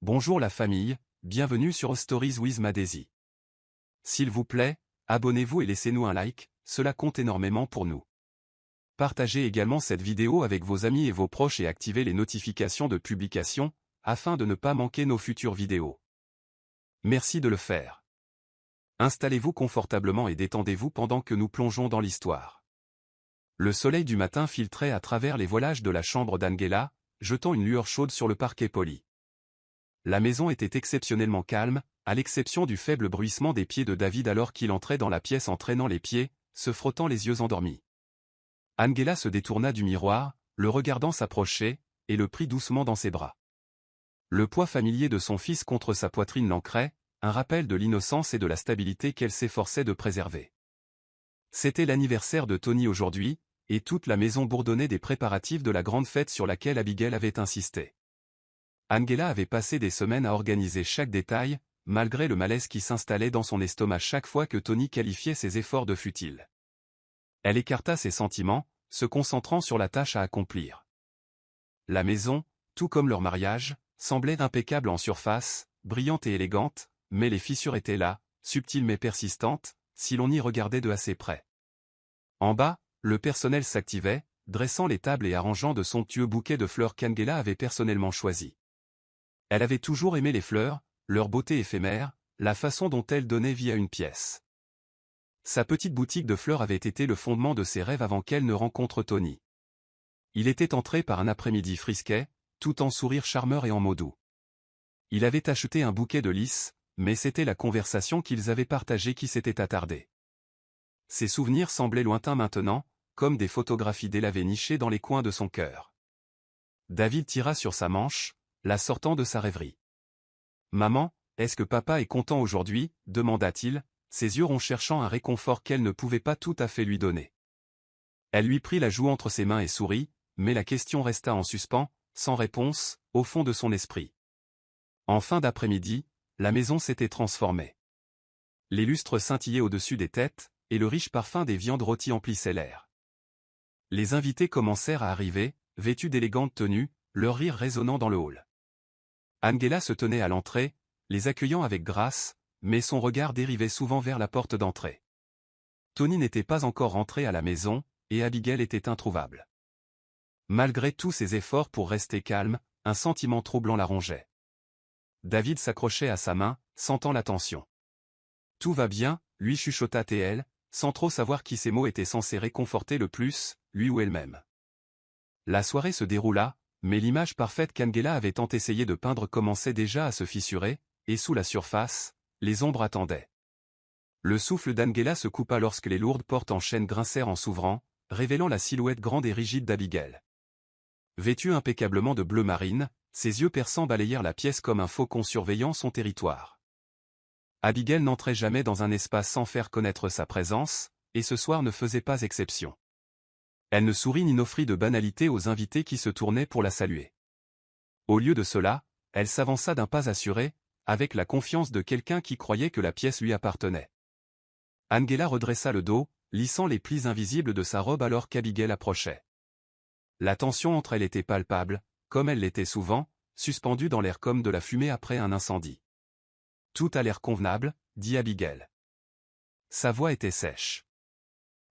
Bonjour la famille, bienvenue sur Stories with Madesi. S'il vous plaît, abonnez-vous et laissez-nous un like, cela compte énormément pour nous. Partagez également cette vidéo avec vos amis et vos proches et activez les notifications de publication, afin de ne pas manquer nos futures vidéos. Merci de le faire. Installez-vous confortablement et détendez-vous pendant que nous plongeons dans l'histoire. Le soleil du matin filtrait à travers les voilages de la chambre d'Angela, jetant une lueur chaude sur le parquet poli. La maison était exceptionnellement calme, à l'exception du faible bruissement des pieds de David alors qu'il entrait dans la pièce en traînant les pieds, se frottant les yeux endormis. Angela se détourna du miroir, le regardant s'approcher, et le prit doucement dans ses bras. Le poids familier de son fils contre sa poitrine l'ancrait, un rappel de l'innocence et de la stabilité qu'elle s'efforçait de préserver. C'était l'anniversaire de Tony aujourd'hui, et toute la maison bourdonnait des préparatifs de la grande fête sur laquelle Abigail avait insisté. Angela avait passé des semaines à organiser chaque détail, malgré le malaise qui s'installait dans son estomac chaque fois que Tony qualifiait ses efforts de futiles. Elle écarta ses sentiments, se concentrant sur la tâche à accomplir. La maison, tout comme leur mariage, semblait impeccable en surface, brillante et élégante, mais les fissures étaient là, subtiles mais persistantes, si l'on y regardait de assez près. En bas, le personnel s'activait, dressant les tables et arrangeant de somptueux bouquets de fleurs qu'Angela avait personnellement choisis. Elle avait toujours aimé les fleurs, leur beauté éphémère, la façon dont elles donnaient vie à une pièce. Sa petite boutique de fleurs avait été le fondement de ses rêves avant qu'elle ne rencontre Tony. Il était entré par un après-midi frisquet, tout en sourire charmeur et en mots doux. Il avait acheté un bouquet de lys, mais c'était la conversation qu'ils avaient partagée qui s'était attardée. Ses souvenirs semblaient lointains maintenant, comme des photographies délavées nichées dans les coins de son cœur. David tira sur sa manche, la sortant de sa rêverie. « Maman, est-ce que papa est content aujourd'hui » demanda-t-il, ses yeux ronds cherchant un réconfort qu'elle ne pouvait pas tout à fait lui donner. Elle lui prit la joue entre ses mains et sourit, mais la question resta en suspens, sans réponse, au fond de son esprit. En fin d'après-midi, la maison s'était transformée. Les lustres scintillaient au-dessus des têtes, et le riche parfum des viandes rôties emplissait l'air. Les invités commencèrent à arriver, vêtus d'élégantes tenues, leur rire résonnant dans le hall. Angela se tenait à l'entrée, les accueillant avec grâce, mais son regard dérivait souvent vers la porte d'entrée. Tony n'était pas encore rentré à la maison, et Abigail était introuvable. Malgré tous ses efforts pour rester calme, un sentiment troublant la rongeait. David s'accrochait à sa main, sentant la tension. « Tout va bien » lui chuchota TL, sans trop savoir qui ces mots étaient censés réconforter le plus, lui ou elle-même. La soirée se déroula, mais l'image parfaite qu'Angela avait tant essayé de peindre commençait déjà à se fissurer, et sous la surface, les ombres attendaient. Le souffle d'Angela se coupa lorsque les lourdes portes en chêne grincèrent en s'ouvrant, révélant la silhouette grande et rigide d'Abigail. Vêtue impeccablement de bleu marine, ses yeux perçants balayèrent la pièce comme un faucon surveillant son territoire. Abigail n'entrait jamais dans un espace sans faire connaître sa présence, et ce soir ne faisait pas exception. Elle ne sourit ni n'offrit de banalité aux invités qui se tournaient pour la saluer. Au lieu de cela, elle s'avança d'un pas assuré, avec la confiance de quelqu'un qui croyait que la pièce lui appartenait. Angela redressa le dos, lissant les plis invisibles de sa robe alors qu'Abigail approchait. La tension entre elles était palpable, comme elle l'était souvent, suspendue dans l'air comme de la fumée après un incendie. « Tout a l'air convenable » dit Abigail. Sa voix était sèche.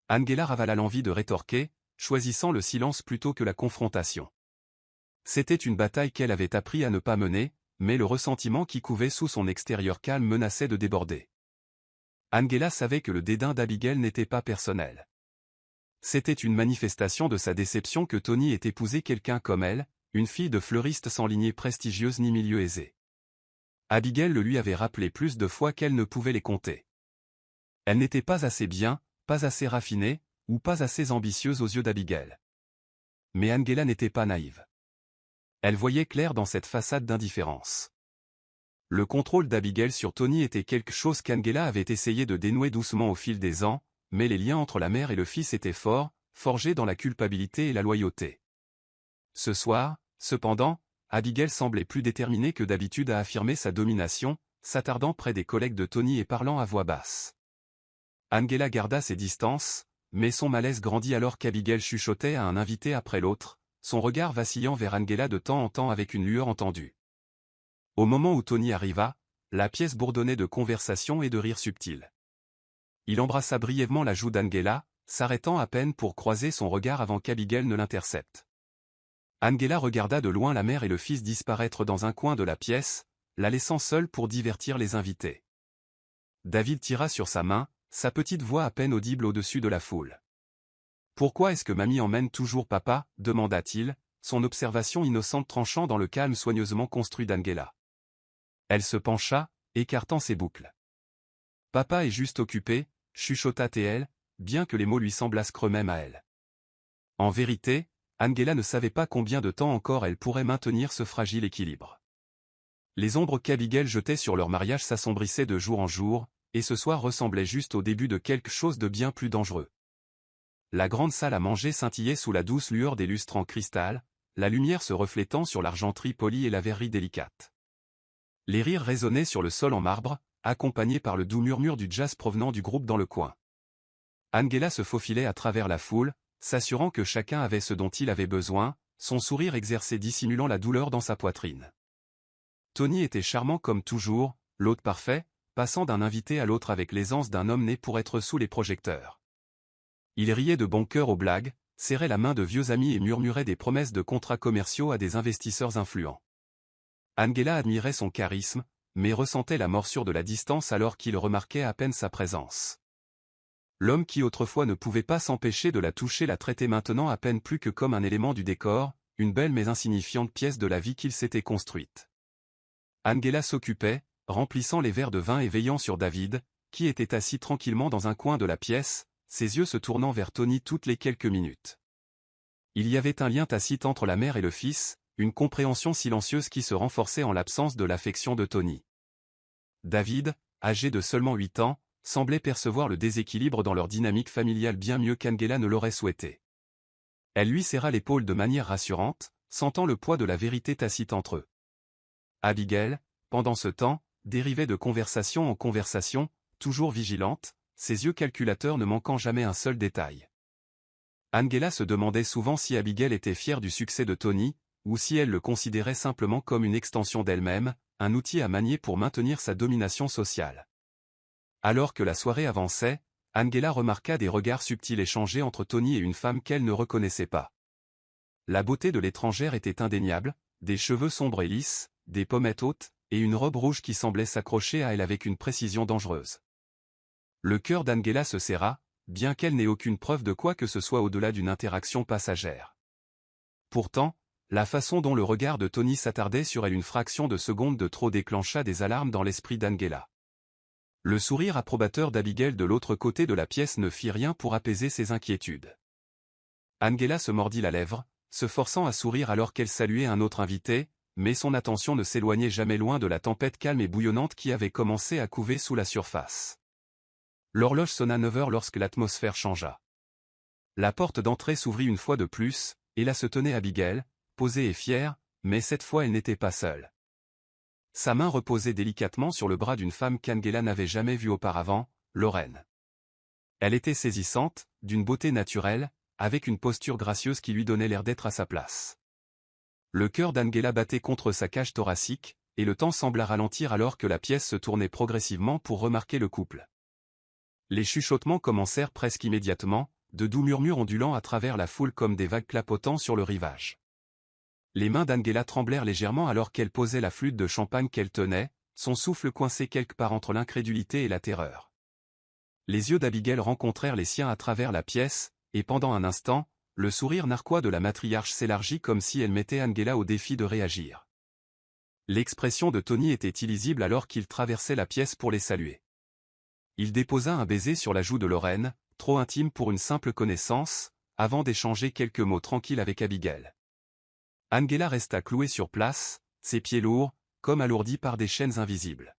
Angela ravala l'envie de rétorquer, choisissant le silence plutôt que la confrontation. C'était une bataille qu'elle avait appris à ne pas mener, mais le ressentiment qui couvait sous son extérieur calme menaçait de déborder. Angela savait que le dédain d'Abigail n'était pas personnel. C'était une manifestation de sa déception que Tony ait épousé quelqu'un comme elle, une fille de fleuriste sans lignée prestigieuse ni milieu aisé. Abigail le lui avait rappelé plus de fois qu'elle ne pouvait les compter. Elle n'était pas assez bien, pas assez raffinée, ou pas assez ambitieuse aux yeux d'Abigail. Mais Angela n'était pas naïve. Elle voyait clair dans cette façade d'indifférence. Le contrôle d'Abigail sur Tony était quelque chose qu'Angela avait essayé de dénouer doucement au fil des ans, mais les liens entre la mère et le fils étaient forts, forgés dans la culpabilité et la loyauté. Ce soir, cependant, Abigail semblait plus déterminée que d'habitude à affirmer sa domination, s'attardant près des collègues de Tony et parlant à voix basse. Angela garda ses distances, mais son malaise grandit alors qu'Abigail chuchotait à un invité après l'autre, son regard vacillant vers Angela de temps en temps avec une lueur entendue. Au moment où Tony arriva, la pièce bourdonnait de conversations et de rires subtils. Il embrassa brièvement la joue d'Angela, s'arrêtant à peine pour croiser son regard avant qu'Abigail ne l'intercepte. Angela regarda de loin la mère et le fils disparaître dans un coin de la pièce, la laissant seule pour divertir les invités. David tira sur sa main, sa petite voix à peine audible au-dessus de la foule. « Pourquoi est-ce que mamie emmène toujours papa » demanda-t-il, son observation innocente tranchant dans le calme soigneusement construit d'Angela. Elle se pencha, écartant ses boucles. « Papa est juste occupé » chuchota T.L., bien que les mots lui semblassent creux même à elle. En vérité, Angela ne savait pas combien de temps encore elle pourrait maintenir ce fragile équilibre. Les ombres qu'Abigail jetait sur leur mariage s'assombrissaient de jour en jour, et ce soir ressemblait juste au début de quelque chose de bien plus dangereux. La grande salle à manger scintillait sous la douce lueur des lustres en cristal, la lumière se reflétant sur l'argenterie polie et la verrerie délicate. Les rires résonnaient sur le sol en marbre, accompagnés par le doux murmure du jazz provenant du groupe dans le coin. Angela se faufilait à travers la foule, s'assurant que chacun avait ce dont il avait besoin, son sourire exercé dissimulant la douleur dans sa poitrine. Tony était charmant comme toujours, l'hôte parfait, passant d'un invité à l'autre avec l'aisance d'un homme né pour être sous les projecteurs. Il riait de bon cœur aux blagues, serrait la main de vieux amis et murmurait des promesses de contrats commerciaux à des investisseurs influents. Angela admirait son charisme, mais ressentait la morsure de la distance alors qu'il remarquait à peine sa présence. L'homme qui autrefois ne pouvait pas s'empêcher de la toucher la traitait maintenant à peine plus que comme un élément du décor, une belle mais insignifiante pièce de la vie qu'il s'était construite. Angela s'occupait, remplissant les verres de vin et veillant sur David, qui était assis tranquillement dans un coin de la pièce, ses yeux se tournant vers Tony toutes les quelques minutes. Il y avait un lien tacite entre la mère et le fils, une compréhension silencieuse qui se renforçait en l'absence de l'affection de Tony. David, âgé de seulement 8 ans, semblait percevoir le déséquilibre dans leur dynamique familiale bien mieux qu'Angela ne l'aurait souhaité. Elle lui serra l'épaule de manière rassurante, sentant le poids de la vérité tacite entre eux. Abigail, pendant ce temps, dérivait de conversation en conversation, toujours vigilante, ses yeux calculateurs ne manquant jamais un seul détail. Angela se demandait souvent si Abigail était fière du succès de Tony, ou si elle le considérait simplement comme une extension d'elle-même, un outil à manier pour maintenir sa domination sociale. Alors que la soirée avançait, Angela remarqua des regards subtils échangés entre Tony et une femme qu'elle ne reconnaissait pas. La beauté de l'étrangère était indéniable, des cheveux sombres et lisses, des pommettes hautes, et une robe rouge qui semblait s'accrocher à elle avec une précision dangereuse. Le cœur d'Angela se serra, bien qu'elle n'ait aucune preuve de quoi que ce soit au-delà d'une interaction passagère. Pourtant, la façon dont le regard de Tony s'attardait sur elle une fraction de seconde de trop déclencha des alarmes dans l'esprit d'Angela. Le sourire approbateur d'Abigail de l'autre côté de la pièce ne fit rien pour apaiser ses inquiétudes. Angela se mordit la lèvre, se forçant à sourire alors qu'elle saluait un autre invité, mais son attention ne s'éloignait jamais loin de la tempête calme et bouillonnante qui avait commencé à couver sous la surface. L'horloge sonna 9 heures lorsque l'atmosphère changea. La porte d'entrée s'ouvrit une fois de plus, et là se tenait Abigail, posée et fière, mais cette fois elle n'était pas seule. Sa main reposait délicatement sur le bras d'une femme qu'Angela n'avait jamais vue auparavant, Lorraine. Elle était saisissante, d'une beauté naturelle, avec une posture gracieuse qui lui donnait l'air d'être à sa place. Le cœur d'Angela battait contre sa cage thoracique, et le temps sembla ralentir alors que la pièce se tournait progressivement pour remarquer le couple. Les chuchotements commencèrent presque immédiatement, de doux murmures ondulant à travers la foule comme des vagues clapotant sur le rivage. Les mains d'Angela tremblèrent légèrement alors qu'elle posait la flûte de champagne qu'elle tenait, son souffle coincé quelque part entre l'incrédulité et la terreur. Les yeux d'Abigail rencontrèrent les siens à travers la pièce, et pendant un instant, le sourire narquois de la matriarche s'élargit comme si elle mettait Angela au défi de réagir. L'expression de Tony était illisible alors qu'il traversait la pièce pour les saluer. Il déposa un baiser sur la joue de Lorraine, trop intime pour une simple connaissance, avant d'échanger quelques mots tranquilles avec Abigail. Angela resta clouée sur place, ses pieds lourds, comme alourdis par des chaînes invisibles.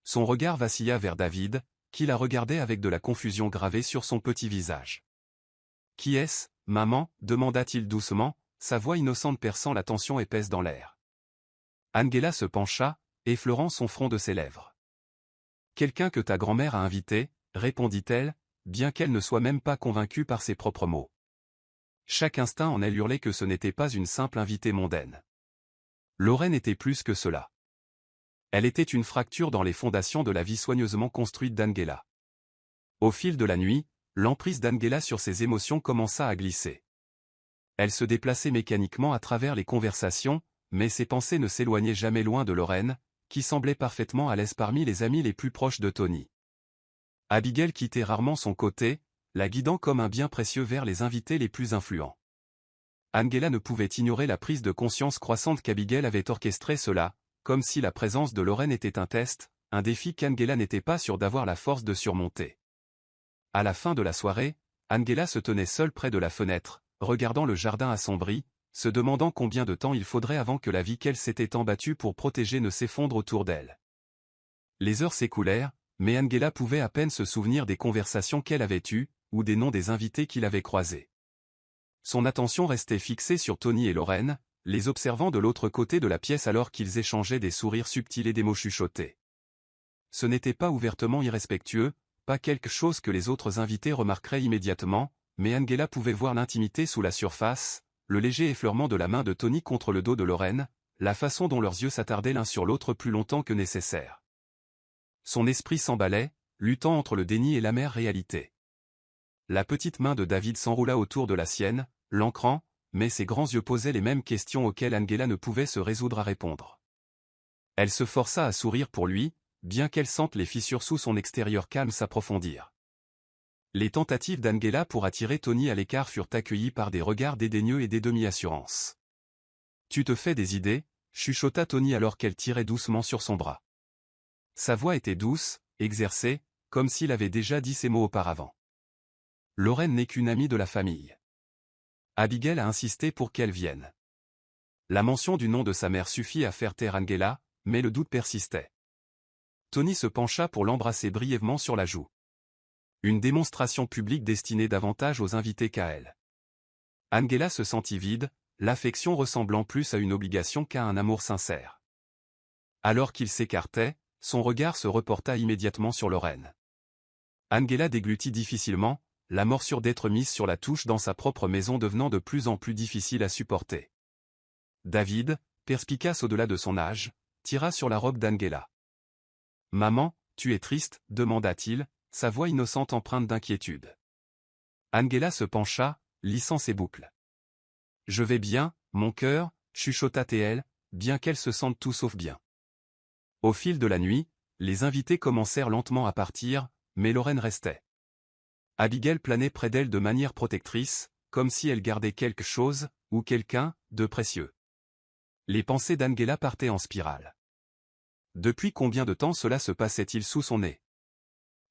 Son regard vacilla vers David, qui la regardait avec de la confusion gravée sur son petit visage. « Qui est-ce, maman » demanda-t-il doucement, sa voix innocente perçant la tension épaisse dans l'air. Angela se pencha, effleurant son front de ses lèvres. « Quelqu'un que ta grand-mère a invité, » répondit-elle, bien qu'elle ne soit même pas convaincue par ses propres mots. Chaque instinct en elle hurlait que ce n'était pas une simple invitée mondaine. Lorraine était plus que cela. Elle était une fracture dans les fondations de la vie soigneusement construite d'Angela. Au fil de la nuit, l'emprise d'Angela sur ses émotions commença à glisser. Elle se déplaçait mécaniquement à travers les conversations, mais ses pensées ne s'éloignaient jamais loin de Lorraine, qui semblait parfaitement à l'aise parmi les amis les plus proches de Tony. Abigail quittait rarement son côté, la guidant comme un bien précieux vers les invités les plus influents. Angela ne pouvait ignorer la prise de conscience croissante qu'Abigail avait orchestré cela, comme si la présence de Lorraine était un test, un défi qu'Angela n'était pas sûre d'avoir la force de surmonter. À la fin de la soirée, Angela se tenait seule près de la fenêtre, regardant le jardin assombri, se demandant combien de temps il faudrait avant que la vie qu'elle s'était embattue pour protéger ne s'effondre autour d'elle. Les heures s'écoulèrent, mais Angela pouvait à peine se souvenir des conversations qu'elle avait eues, ou des noms des invités qu'il avait croisés. Son attention restait fixée sur Tony et Lorraine, les observant de l'autre côté de la pièce alors qu'ils échangeaient des sourires subtils et des mots chuchotés. Ce n'était pas ouvertement irrespectueux, pas quelque chose que les autres invités remarqueraient immédiatement, mais Angela pouvait voir l'intimité sous la surface, le léger effleurement de la main de Tony contre le dos de Lorraine, la façon dont leurs yeux s'attardaient l'un sur l'autre plus longtemps que nécessaire. Son esprit s'emballait, luttant entre le déni et l'amère réalité. La petite main de David s'enroula autour de la sienne, l'ancrant, mais ses grands yeux posaient les mêmes questions auxquelles Angela ne pouvait se résoudre à répondre. Elle se força à sourire pour lui, bien qu'elle sente les fissures sous son extérieur calme s'approfondir. Les tentatives d'Angela pour attirer Tony à l'écart furent accueillies par des regards dédaigneux et des demi-assurances. « Tu te fais des idées ?» chuchota Tony alors qu'elle tirait doucement sur son bras. Sa voix était douce, exercée, comme s'il avait déjà dit ces mots auparavant. Lorraine n'est qu'une amie de la famille. Abigail a insisté pour qu'elle vienne. La mention du nom de sa mère suffit à faire taire Angela, mais le doute persistait. Tony se pencha pour l'embrasser brièvement sur la joue. Une démonstration publique destinée davantage aux invités qu'à elle. Angela se sentit vide, l'affection ressemblant plus à une obligation qu'à un amour sincère. Alors qu'il s'écartait, son regard se reporta immédiatement sur Lorraine. Angela déglutit difficilement, la morsure d'être mise sur la touche dans sa propre maison devenant de plus en plus difficile à supporter. David, perspicace au-delà de son âge, tira sur la robe d'Angela. « Maman, tu es triste ?» demanda-t-il, sa voix innocente empreinte d'inquiétude. Angela se pencha, lissant ses boucles. « Je vais bien, mon cœur » chuchota-t-elle, bien qu'elle se sente tout sauf bien. Au fil de la nuit, les invités commencèrent lentement à partir, mais Lorraine restait. Abigail planait près d'elle de manière protectrice, comme si elle gardait quelque chose, ou quelqu'un, de précieux. Les pensées d'Angela partaient en spirale. Depuis combien de temps cela se passait-il sous son nez?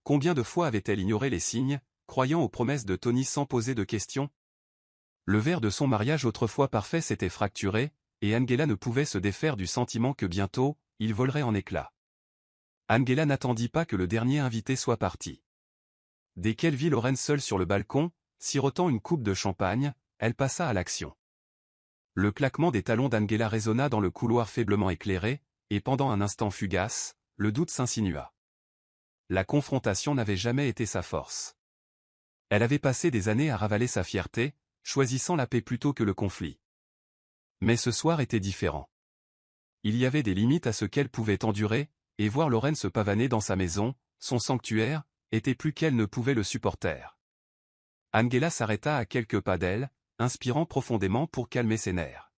Combien de fois avait-elle ignoré les signes, croyant aux promesses de Tony sans poser de questions? Le verre de son mariage autrefois parfait s'était fracturé, et Angela ne pouvait se défaire du sentiment que bientôt, il volerait en éclats. Angela n'attendit pas que le dernier invité soit parti. Dès qu'elle vit Lorraine seule sur le balcon, sirotant une coupe de champagne, elle passa à l'action. Le claquement des talons d'Angela résonna dans le couloir faiblement éclairé, et pendant un instant fugace, le doute s'insinua. La confrontation n'avait jamais été sa force. Elle avait passé des années à ravaler sa fierté, choisissant la paix plutôt que le conflit. Mais ce soir était différent. Il y avait des limites à ce qu'elle pouvait endurer, et voir Lorraine se pavaner dans sa maison, son sanctuaire, était plus qu'elle ne pouvait le supporter. Angela s'arrêta à quelques pas d'elle, inspirant profondément pour calmer ses nerfs.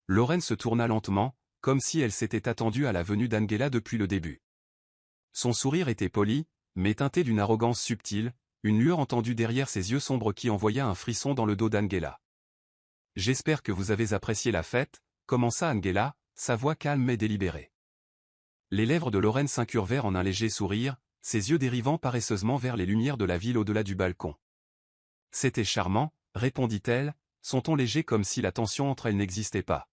Lorraine se tourna lentement, comme si elle s'était attendue à la venue d'Angela depuis le début. Son sourire était poli, mais teinté d'une arrogance subtile, une lueur entendue derrière ses yeux sombres qui envoya un frisson dans le dos d'Angela. « J'espère que vous avez apprécié la fête » commença Angela, sa voix calme mais délibérée. Les lèvres de Lorraine s'incurvèrent en un léger sourire, ses yeux dérivant paresseusement vers les lumières de la ville au-delà du balcon. « C'était charmant » répondit-elle, son ton léger comme si la tension entre elles n'existait pas.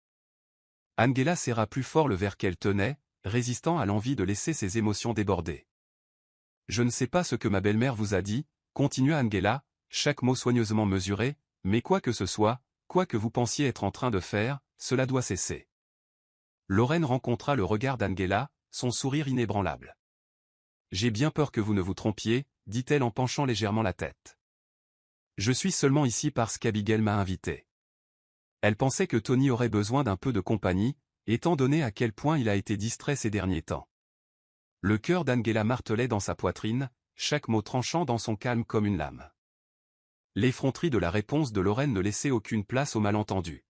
Angela serra plus fort le verre qu'elle tenait, résistant à l'envie de laisser ses émotions déborder. « Je ne sais pas ce que ma belle-mère vous a dit » continua Angela, chaque mot soigneusement mesuré, « mais quoi que ce soit, quoi que vous pensiez être en train de faire, cela doit cesser. » Lorraine rencontra le regard d'Angela, son sourire inébranlable. « J'ai bien peur que vous ne vous trompiez, » dit-elle en penchant légèrement la tête. « Je suis seulement ici parce qu'Abigail m'a invité. » Elle pensait que Tony aurait besoin d'un peu de compagnie, étant donné à quel point il a été distrait ces derniers temps. Le cœur d'Angela martelait dans sa poitrine, chaque mot tranchant dans son calme comme une lame. L'effronterie de la réponse de Lorraine ne laissait aucune place au malentendu.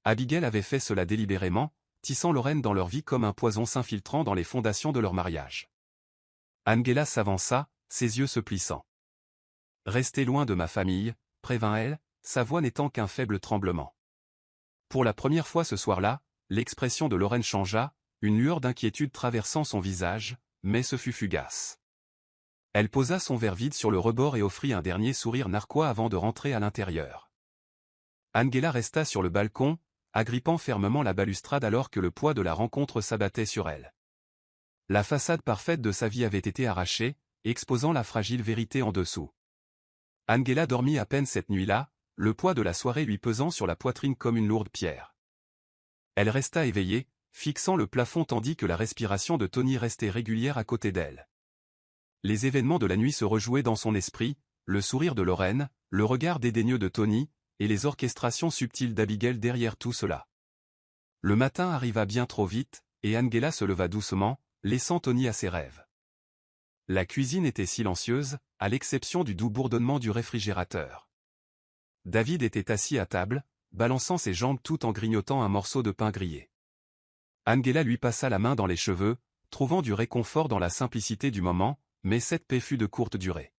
Abigail avait fait cela délibérément, tissant Lorraine dans leur vie comme un poison s'infiltrant dans les fondations de leur mariage. Angela s'avança, ses yeux se plissant. « Restez loin de ma famille », prévint-elle, sa voix n'étant qu'un faible tremblement. Pour la première fois ce soir-là, l'expression de Lorraine changea, une lueur d'inquiétude traversant son visage, mais ce fut fugace. Elle posa son verre vide sur le rebord et offrit un dernier sourire narquois avant de rentrer à l'intérieur. Angela resta sur le balcon, agrippant fermement la balustrade alors que le poids de la rencontre s'abattait sur elle. La façade parfaite de sa vie avait été arrachée, exposant la fragile vérité en dessous. Angela dormit à peine cette nuit-là, le poids de la soirée lui pesant sur la poitrine comme une lourde pierre. Elle resta éveillée, fixant le plafond tandis que la respiration de Tony restait régulière à côté d'elle. Les événements de la nuit se rejouaient dans son esprit, le sourire de Lorraine, le regard dédaigneux de Tony, et les orchestrations subtiles d'Abigail derrière tout cela. Le matin arriva bien trop vite, et Angela se leva doucement, laissant Tony à ses rêves. La cuisine était silencieuse, à l'exception du doux bourdonnement du réfrigérateur. David était assis à table, balançant ses jambes tout en grignotant un morceau de pain grillé. Angela lui passa la main dans les cheveux, trouvant du réconfort dans la simplicité du moment, mais cette paix fut de courte durée.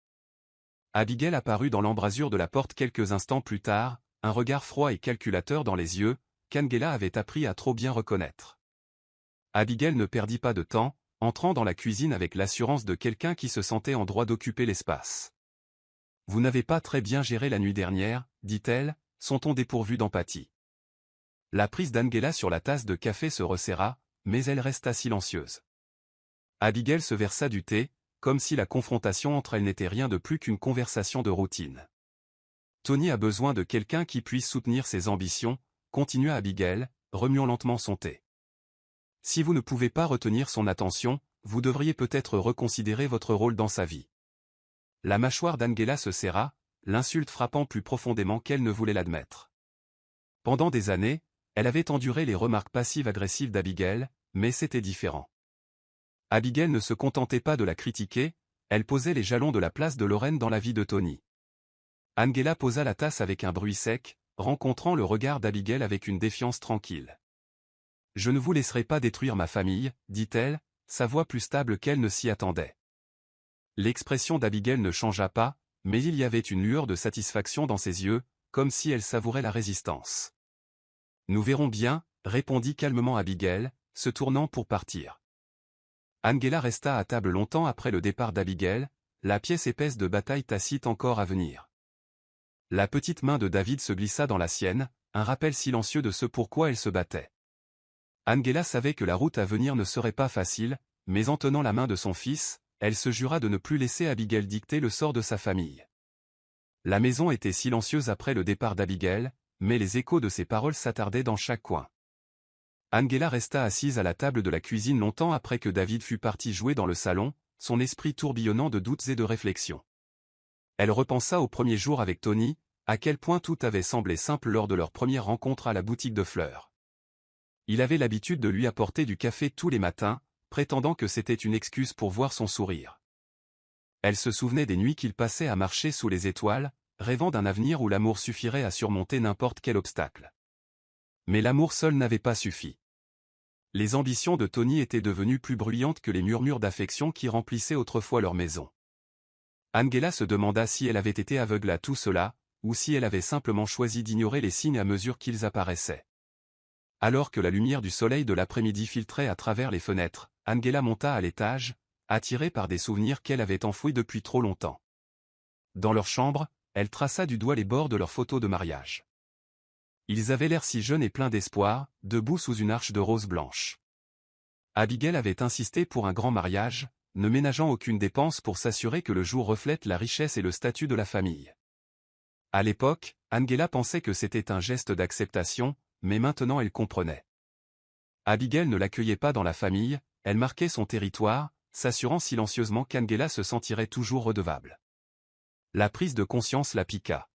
Abigail apparut dans l'embrasure de la porte quelques instants plus tard, un regard froid et calculateur dans les yeux, qu'Angela avait appris à trop bien reconnaître. Abigail ne perdit pas de temps, entrant dans la cuisine avec l'assurance de quelqu'un qui se sentait en droit d'occuper l'espace. « Vous n'avez pas très bien géré la nuit dernière, dit-elle, son ton dépourvu d'empathie. La prise d'Angela sur la tasse de café se resserra, mais elle resta silencieuse. Abigail se versa du thé, comme si la confrontation entre elles n'était rien de plus qu'une conversation de routine. Tony a besoin de quelqu'un qui puisse soutenir ses ambitions, continua Abigail, remuant lentement son thé. Si vous ne pouvez pas retenir son attention, vous devriez peut-être reconsidérer votre rôle dans sa vie. La mâchoire d'Angela se serra, l'insulte frappant plus profondément qu'elle ne voulait l'admettre. Pendant des années, elle avait enduré les remarques passives-agressives d'Abigail, mais c'était différent. Abigail ne se contentait pas de la critiquer, elle posait les jalons de la place de Lorraine dans la vie de Tony. Angela posa la tasse avec un bruit sec, rencontrant le regard d'Abigail avec une défiance tranquille. « Je ne vous laisserai pas détruire ma famille, dit-elle, sa voix plus stable qu'elle ne s'y attendait. L'expression d'Abigail ne changea pas, mais il y avait une lueur de satisfaction dans ses yeux, comme si elle savourait la résistance. « Nous verrons bien, répondit calmement Abigail, se tournant pour partir. Angela resta à table longtemps après le départ d'Abigail, la pièce épaisse de bataille tacite encore à venir. La petite main de David se glissa dans la sienne, un rappel silencieux de ce pourquoi elle se battait. Angela savait que la route à venir ne serait pas facile, mais en tenant la main de son fils, elle se jura de ne plus laisser Abigail dicter le sort de sa famille. La maison était silencieuse après le départ d'Abigail, mais les échos de ses paroles s'attardaient dans chaque coin. Angela resta assise à la table de la cuisine longtemps après que David fut parti jouer dans le salon, son esprit tourbillonnant de doutes et de réflexions. Elle repensa au premier jour avec Tony, à quel point tout avait semblé simple lors de leur première rencontre à la boutique de fleurs. Il avait l'habitude de lui apporter du café tous les matins, prétendant que c'était une excuse pour voir son sourire. Elle se souvenait des nuits qu'il passait à marcher sous les étoiles, rêvant d'un avenir où l'amour suffirait à surmonter n'importe quel obstacle. Mais l'amour seul n'avait pas suffi. Les ambitions de Tony étaient devenues plus bruyantes que les murmures d'affection qui remplissaient autrefois leur maison. Angela se demanda si elle avait été aveugle à tout cela, ou si elle avait simplement choisi d'ignorer les signes à mesure qu'ils apparaissaient. Alors que la lumière du soleil de l'après-midi filtrait à travers les fenêtres, Angela monta à l'étage, attirée par des souvenirs qu'elle avait enfouis depuis trop longtemps. Dans leur chambre, elle traça du doigt les bords de leurs photos de mariage. Ils avaient l'air si jeunes et pleins d'espoir, debout sous une arche de roses blanches. Abigail avait insisté pour un grand mariage, ne ménageant aucune dépense pour s'assurer que le jour reflète la richesse et le statut de la famille. À l'époque, Angela pensait que c'était un geste d'acceptation, mais maintenant elle comprenait. Abigail ne l'accueillait pas dans la famille, elle marquait son territoire, s'assurant silencieusement qu'Angela se sentirait toujours redevable. La prise de conscience la piqua.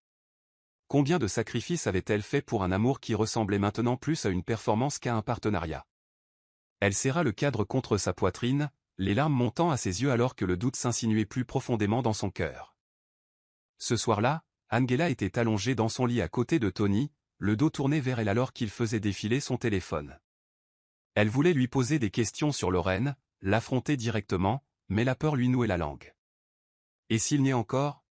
Combien de sacrifices avait-elle fait pour un amour qui ressemblait maintenant plus à une performance qu'à un partenariat? Elle serra le cadre contre sa poitrine, les larmes montant à ses yeux alors que le doute s'insinuait plus profondément dans son cœur. Ce soir-là, Angela était allongée dans son lit à côté de Tony, le dos tourné vers elle alors qu'il faisait défiler son téléphone. Elle voulait lui poser des questions sur Lorraine, l'affronter directement, mais la peur lui nouait la langue. Et s'il niait encore?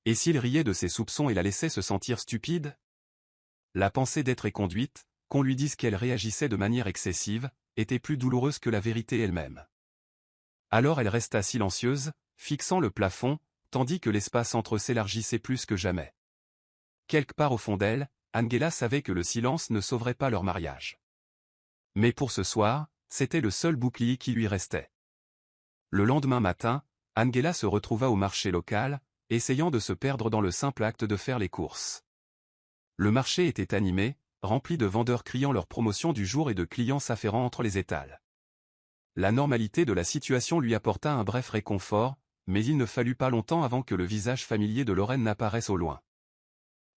Et s'il riait de ses soupçons et la laissait se sentir stupide? La pensée d'être éconduite, qu'on lui dise qu'elle réagissait de manière excessive, était plus douloureuse que la vérité elle-même. Alors elle resta silencieuse, fixant le plafond, tandis que l'espace entre eux s'élargissait plus que jamais. Quelque part au fond d'elle, Angela savait que le silence ne sauverait pas leur mariage. Mais pour ce soir, c'était le seul bouclier qui lui restait. Le lendemain matin, Angela se retrouva au marché local, essayant de se perdre dans le simple acte de faire les courses. Le marché était animé, rempli de vendeurs criant leur promotion du jour et de clients s'affairant entre les étals. La normalité de la situation lui apporta un bref réconfort, mais il ne fallut pas longtemps avant que le visage familier de Lorraine n'apparaisse au loin.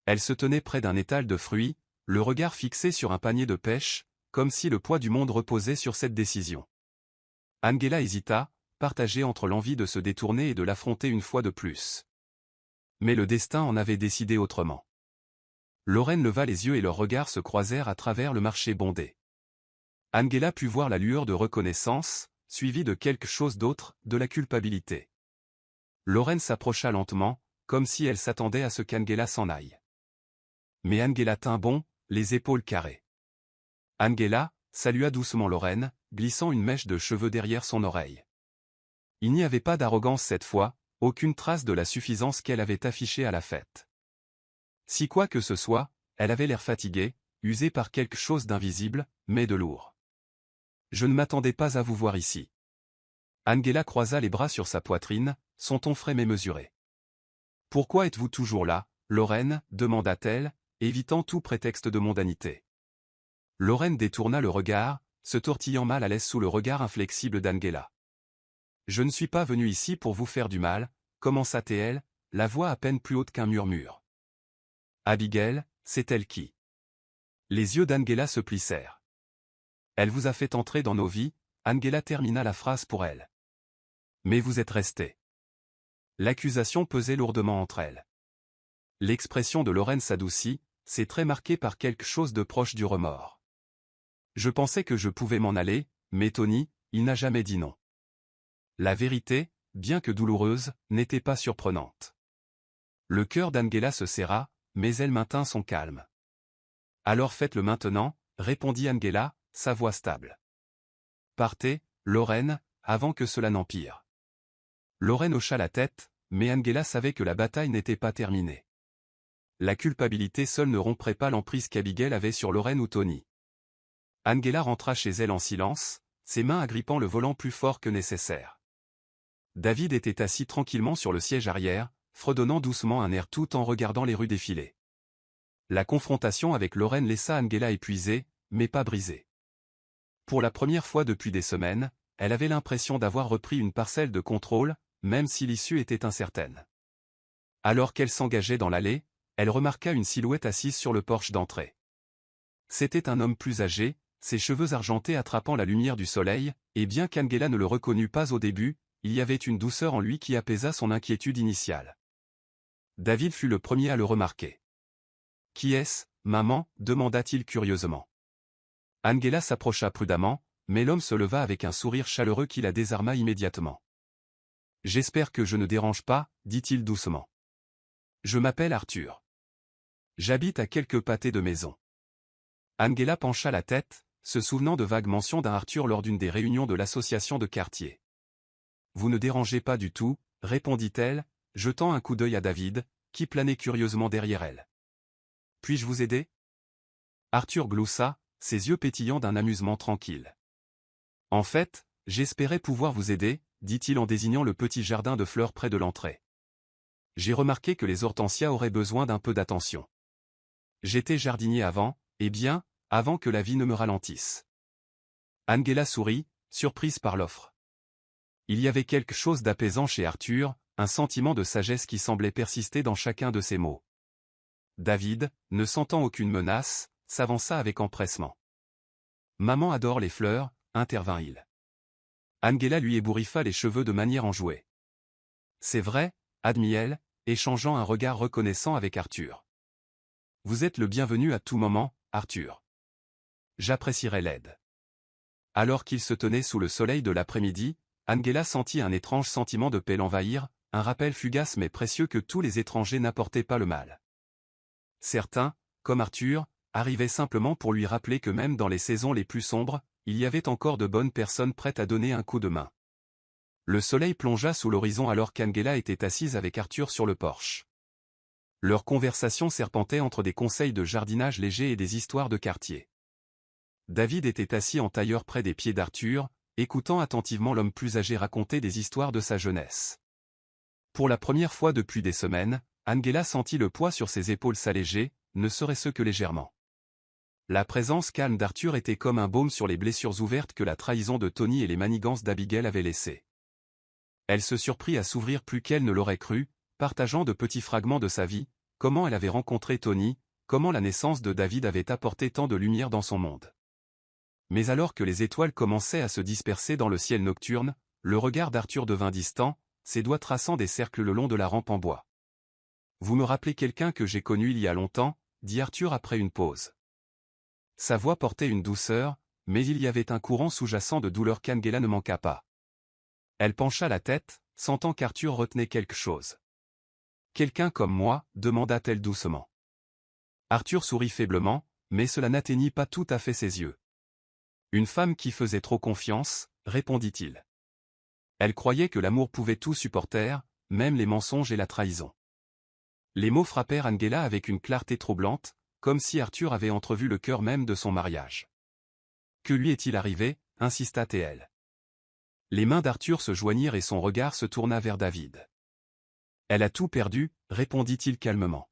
Elle se tenait près d'un étal de fruits, le regard fixé sur un panier de pêche, comme si le poids du monde reposait sur cette décision. Angela hésita, partagée entre l'envie de se détourner et de l'affronter une fois de plus. Mais le destin en avait décidé autrement. Lorraine leva les yeux et leurs regards se croisèrent à travers le marché bondé. Angela put voir la lueur de reconnaissance, suivie de quelque chose d'autre, de la culpabilité. Lorraine s'approcha lentement, comme si elle s'attendait à ce qu'Angela s'en aille. Mais Angela tint bon, les épaules carrées. Angela salua doucement Lorraine, glissant une mèche de cheveux derrière son oreille. Il n'y avait pas d'arrogance cette fois, aucune trace de la suffisance qu'elle avait affichée à la fête. Si quoi que ce soit, elle avait l'air fatiguée, usée par quelque chose d'invisible, mais de lourd. Je ne m'attendais pas à vous voir ici. Angela croisa les bras sur sa poitrine, son ton frais mais mesuré. Pourquoi êtes-vous toujours là, Lorraine, demanda-t-elle, évitant tout prétexte de mondanité. Lorraine détourna le regard, se tortillant mal à l'aise sous le regard inflexible d'Angela. Je ne suis pas venue ici pour vous faire du mal, commença-t-elle, la voix à peine plus haute qu'un murmure. Abigail, c'est elle qui. Les yeux d'Angela se plissèrent. Elle vous a fait entrer dans nos vies, Angela termina la phrase pour elle. Mais vous êtes resté. L'accusation pesait lourdement entre elles. L'expression de Lorraine s'adoucit, ses traits marqués par quelque chose de proche du remords. Je pensais que je pouvais m'en aller, mais Tony, il n'a jamais dit non. La vérité, bien que douloureuse, n'était pas surprenante. Le cœur d'Angela se serra, mais elle maintint son calme. Alors faites-le maintenant, répondit Angela, sa voix stable. Partez, Lorraine, avant que cela n'empire. Lorraine hocha la tête, mais Angela savait que la bataille n'était pas terminée. La culpabilité seule ne romprait pas l'emprise qu'Abigail avait sur Lorraine ou Tony. Angela rentra chez elle en silence, ses mains agrippant le volant plus fort que nécessaire. David était assis tranquillement sur le siège arrière, fredonnant doucement un air tout en regardant les rues défiler. La confrontation avec Lorraine laissa Angela épuisée, mais pas brisée. Pour la première fois depuis des semaines, elle avait l'impression d'avoir repris une parcelle de contrôle, même si l'issue était incertaine. Alors qu'elle s'engageait dans l'allée, elle remarqua une silhouette assise sur le porche d'entrée. C'était un homme plus âgé, ses cheveux argentés attrapant la lumière du soleil, et bien qu'Angela ne le reconnut pas au début, il y avait une douceur en lui qui apaisa son inquiétude initiale. David fut le premier à le remarquer. « Qui est-ce, maman » demanda-t-il curieusement. Angela s'approcha prudemment, mais l'homme se leva avec un sourire chaleureux qui la désarma immédiatement. « J'espère que je ne dérange pas, dit-il doucement. Je m'appelle Arthur. J'habite à quelques pâtés de maison. Angela pencha la tête, se souvenant de vagues mentions d'un Arthur lors d'une des réunions de l'association de quartier. Vous ne dérangez pas du tout, répondit-elle, jetant un coup d'œil à David, qui planait curieusement derrière elle. Puis-je vous aider? Arthur gloussa, ses yeux pétillant d'un amusement tranquille. En fait, j'espérais pouvoir vous aider, dit-il en désignant le petit jardin de fleurs près de l'entrée. J'ai remarqué que les hortensias auraient besoin d'un peu d'attention. J'étais jardinier avant, eh bien, avant que la vie ne me ralentisse. Angela sourit, surprise par l'offre. Il y avait quelque chose d'apaisant chez Arthur, un sentiment de sagesse qui semblait persister dans chacun de ses mots. David, ne sentant aucune menace, s'avança avec empressement. « Maman adore les fleurs », intervint-il. Angela lui ébouriffa les cheveux de manière enjouée. « C'est vrai », admit-elle, échangeant un regard reconnaissant avec Arthur. « Vous êtes le bienvenu à tout moment, Arthur. J'apprécierais l'aide. » Alors qu'il se tenait sous le soleil de l'après-midi, Angela sentit un étrange sentiment de paix l'envahir, un rappel fugace mais précieux que tous les étrangers n'apportaient pas le mal. Certains, comme Arthur, arrivaient simplement pour lui rappeler que même dans les saisons les plus sombres, il y avait encore de bonnes personnes prêtes à donner un coup de main. Le soleil plongea sous l'horizon alors qu'Angela était assise avec Arthur sur le porche. Leur conversation serpentait entre des conseils de jardinage léger et des histoires de quartier. David était assis en tailleur près des pieds d'Arthur, écoutant attentivement l'homme plus âgé raconter des histoires de sa jeunesse. Pour la première fois depuis des semaines, Angela sentit le poids sur ses épaules s'alléger, ne serait-ce que légèrement. La présence calme d'Arthur était comme un baume sur les blessures ouvertes que la trahison de Tony et les manigances d'Abigail avaient laissées. Elle se surprit à s'ouvrir plus qu'elle ne l'aurait cru, partageant de petits fragments de sa vie, comment elle avait rencontré Tony, comment la naissance de David avait apporté tant de lumière dans son monde. Mais alors que les étoiles commençaient à se disperser dans le ciel nocturne, le regard d'Arthur devint distant, ses doigts traçant des cercles le long de la rampe en bois. « Vous me rappelez quelqu'un que j'ai connu il y a longtemps » dit Arthur après une pause. Sa voix portait une douceur, mais il y avait un courant sous-jacent de douleur qu'Angela ne manqua pas. Elle pencha la tête, sentant qu'Arthur retenait quelque chose. « Quelqu'un comme moi » demanda-t-elle doucement. Arthur sourit faiblement, mais cela n'atteignit pas tout à fait ses yeux. « Une femme qui faisait trop confiance » répondit-il. Elle croyait que l'amour pouvait tout supporter, même les mensonges et la trahison. Les mots frappèrent Angela avec une clarté troublante, comme si Arthur avait entrevu le cœur même de son mariage. « Que lui est-il arrivé » insista-t-elle. Les mains d'Arthur se joignirent et son regard se tourna vers David. « Elle a tout perdu » répondit-il calmement.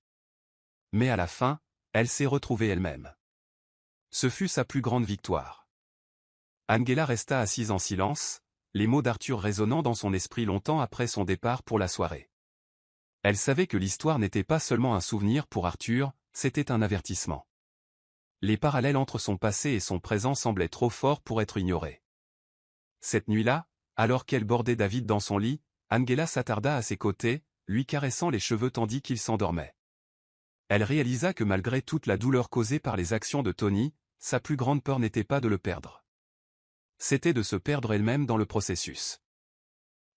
Mais à la fin, elle s'est retrouvée elle-même. Ce fut sa plus grande victoire. Angela resta assise en silence, les mots d'Arthur résonnant dans son esprit longtemps après son départ pour la soirée. Elle savait que l'histoire n'était pas seulement un souvenir pour Arthur, c'était un avertissement. Les parallèles entre son passé et son présent semblaient trop forts pour être ignorés. Cette nuit-là, alors qu'elle bordait David dans son lit, Angela s'attarda à ses côtés, lui caressant les cheveux tandis qu'il s'endormait. Elle réalisa que malgré toute la douleur causée par les actions de Tony, sa plus grande peur n'était pas de le perdre. C'était de se perdre elle-même dans le processus.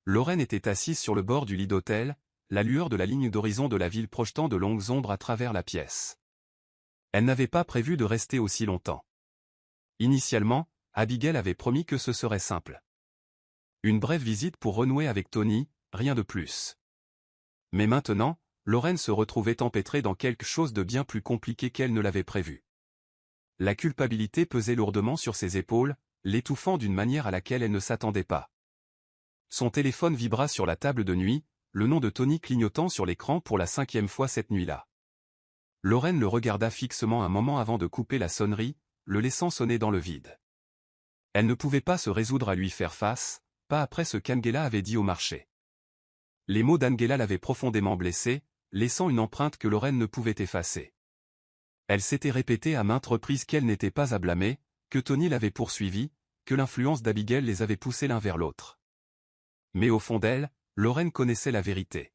Lorraine était assise sur le bord du lit d'hôtel, la lueur de la ligne d'horizon de la ville projetant de longues ombres à travers la pièce. Elle n'avait pas prévu de rester aussi longtemps. Initialement, Abigail avait promis que ce serait simple. Une brève visite pour renouer avec Tony, rien de plus. Mais maintenant, Lorraine se retrouvait empêtrée dans quelque chose de bien plus compliqué qu'elle ne l'avait prévu. La culpabilité pesait lourdement sur ses épaules, l'étouffant d'une manière à laquelle elle ne s'attendait pas. Son téléphone vibra sur la table de nuit, le nom de Tony clignotant sur l'écran pour la 5e fois cette nuit-là. Lorraine le regarda fixement un moment avant de couper la sonnerie, le laissant sonner dans le vide. Elle ne pouvait pas se résoudre à lui faire face, pas après ce qu'Angela avait dit au marché. Les mots d'Angela l'avaient profondément blessée, laissant une empreinte que Lorraine ne pouvait effacer. Elle s'était répétée à maintes reprises qu'elle n'était pas à blâmer, que Tony l'avait poursuivie, que l'influence d'Abigail les avait poussés l'un vers l'autre. Mais au fond d'elle, Lorraine connaissait la vérité.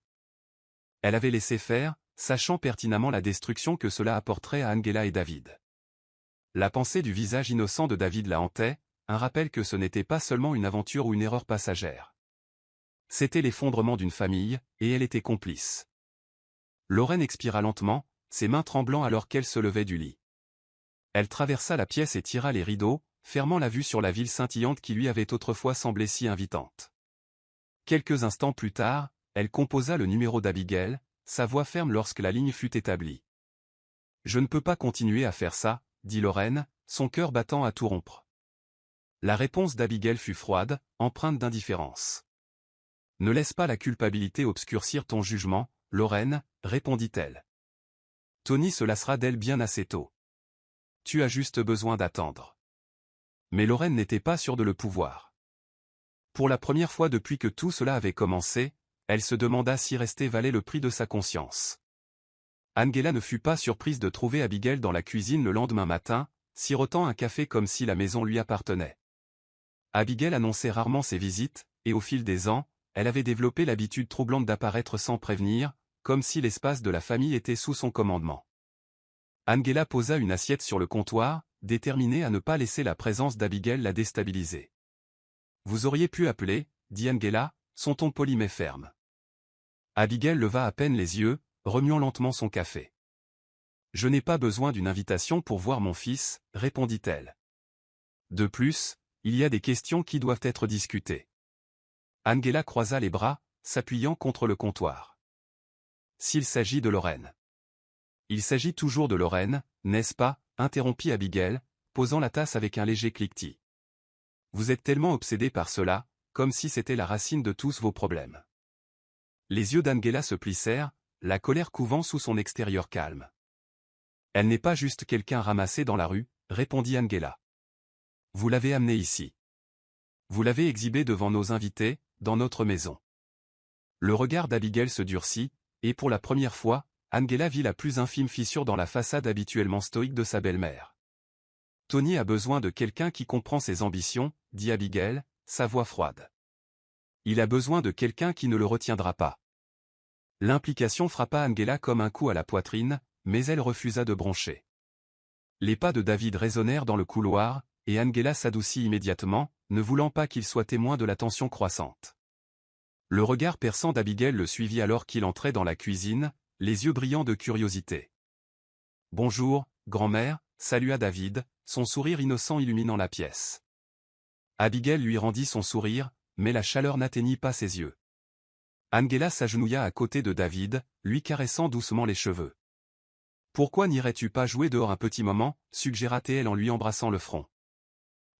Elle avait laissé faire, sachant pertinemment la destruction que cela apporterait à Angela et David. La pensée du visage innocent de David la hantait, un rappel que ce n'était pas seulement une aventure ou une erreur passagère. C'était l'effondrement d'une famille, et elle était complice. Lorraine expira lentement, ses mains tremblant alors qu'elle se levait du lit. Elle traversa la pièce et tira les rideaux, fermant la vue sur la ville scintillante qui lui avait autrefois semblé si invitante. Quelques instants plus tard, elle composa le numéro d'Abigail, sa voix ferme lorsque la ligne fut établie. « Je ne peux pas continuer à faire ça » dit Lorraine, son cœur battant à tout rompre. La réponse d'Abigail fut froide, empreinte d'indifférence. « Ne laisse pas la culpabilité obscurcir ton jugement, Lorraine, répondit-elle. Tony se lassera d'elle bien assez tôt. Tu as juste besoin d'attendre. » Mais Lorraine n'était pas sûre de le pouvoir. Pour la première fois depuis que tout cela avait commencé, elle se demanda si rester valait le prix de sa conscience. Angela ne fut pas surprise de trouver Abigail dans la cuisine le lendemain matin, sirotant un café comme si la maison lui appartenait. Abigail annonçait rarement ses visites, et au fil des ans, elle avait développé l'habitude troublante d'apparaître sans prévenir, comme si l'espace de la famille était sous son commandement. Angela posa une assiette sur le comptoir, déterminée à ne pas laisser la présence d'Abigail la déstabiliser. « Vous auriez pu appeler, » dit Angela, son ton poli mais ferme. Abigail leva à peine les yeux, remuant lentement son café. « Je n'ai pas besoin d'une invitation pour voir mon fils, » répondit-elle. « De plus, il y a des questions qui doivent être discutées. » Angela croisa les bras, s'appuyant contre le comptoir. « S'il s'agit de Lorraine. »« Il s'agit toujours de Lorraine, n'est-ce pas ?» interrompit Abigail, posant la tasse avec un léger cliquetis. « Vous êtes tellement obsédé par cela, comme si c'était la racine de tous vos problèmes. » Les yeux d'Angela se plissèrent, la colère couvant sous son extérieur calme. « Elle n'est pas juste quelqu'un ramassé dans la rue, » répondit Angela. « Vous l'avez amenée ici. Vous l'avez exhibée devant nos invités, dans notre maison. » Le regard d'Abigail se durcit, et pour la première fois, Angela vit la plus infime fissure dans la façade habituellement stoïque de sa belle-mère. « Tony a besoin de quelqu'un qui comprend ses ambitions, » dit Abigail, sa voix froide. « Il a besoin de quelqu'un qui ne le retiendra pas. » L'implication frappa Angela comme un coup à la poitrine, mais elle refusa de broncher. Les pas de David résonnèrent dans le couloir, et Angela s'adoucit immédiatement, ne voulant pas qu'il soit témoin de la tension croissante. Le regard perçant d'Abigail le suivit alors qu'il entrait dans la cuisine, les yeux brillants de curiosité. « Bonjour, grand-mère » salua David, son sourire innocent illuminant la pièce. Abigail lui rendit son sourire, mais la chaleur n'atteignit pas ses yeux. Angela s'agenouilla à côté de David, lui caressant doucement les cheveux. « Pourquoi n'irais-tu pas jouer dehors un petit moment » suggéra-t-elle en lui embrassant le front.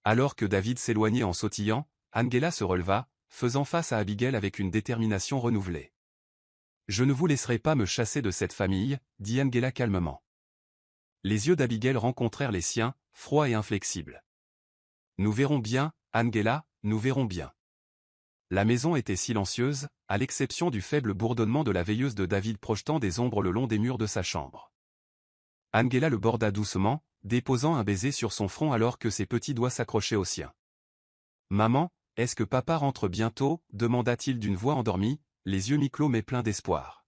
Alors que David s'éloignait en sautillant, Angela se releva, faisant face à Abigail avec une détermination renouvelée. « Je ne vous laisserai pas me chasser de cette famille, » dit Angela calmement. Les yeux d'Abigail rencontrèrent les siens, froids et inflexibles. « Nous verrons bien, Angela, nous verrons bien. » La maison était silencieuse, à l'exception du faible bourdonnement de la veilleuse de David projetant des ombres le long des murs de sa chambre. Angela le borda doucement, déposant un baiser sur son front alors que ses petits doigts s'accrochaient aux siens. « Maman, est-ce que papa rentre bientôt » demanda-t-il d'une voix endormie, les yeux mi-clos mais pleins d'espoir.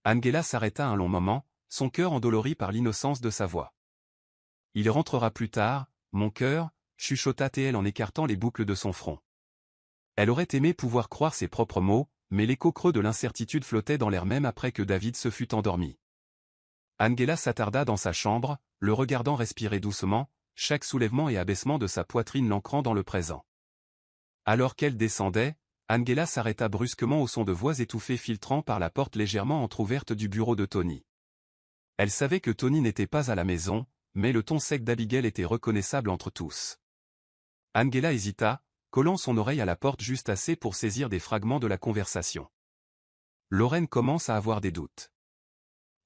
Angela s'arrêta un long moment, son cœur endolori par l'innocence de sa voix. « Il rentrera plus tard, mon cœur » chuchota-t-elle en écartant les boucles de son front. Elle aurait aimé pouvoir croire ses propres mots, mais l'écho creux de l'incertitude flottait dans l'air même après que David se fût endormi. Angela s'attarda dans sa chambre, le regardant respirer doucement, chaque soulèvement et abaissement de sa poitrine l'ancrant dans le présent. Alors qu'elle descendait, Angela s'arrêta brusquement au son de voix étouffées filtrant par la porte légèrement entr'ouverte du bureau de Tony. Elle savait que Tony n'était pas à la maison, mais le ton sec d'Abigail était reconnaissable entre tous. Angela hésita, collant son oreille à la porte juste assez pour saisir des fragments de la conversation. Lorraine commence à avoir des doutes.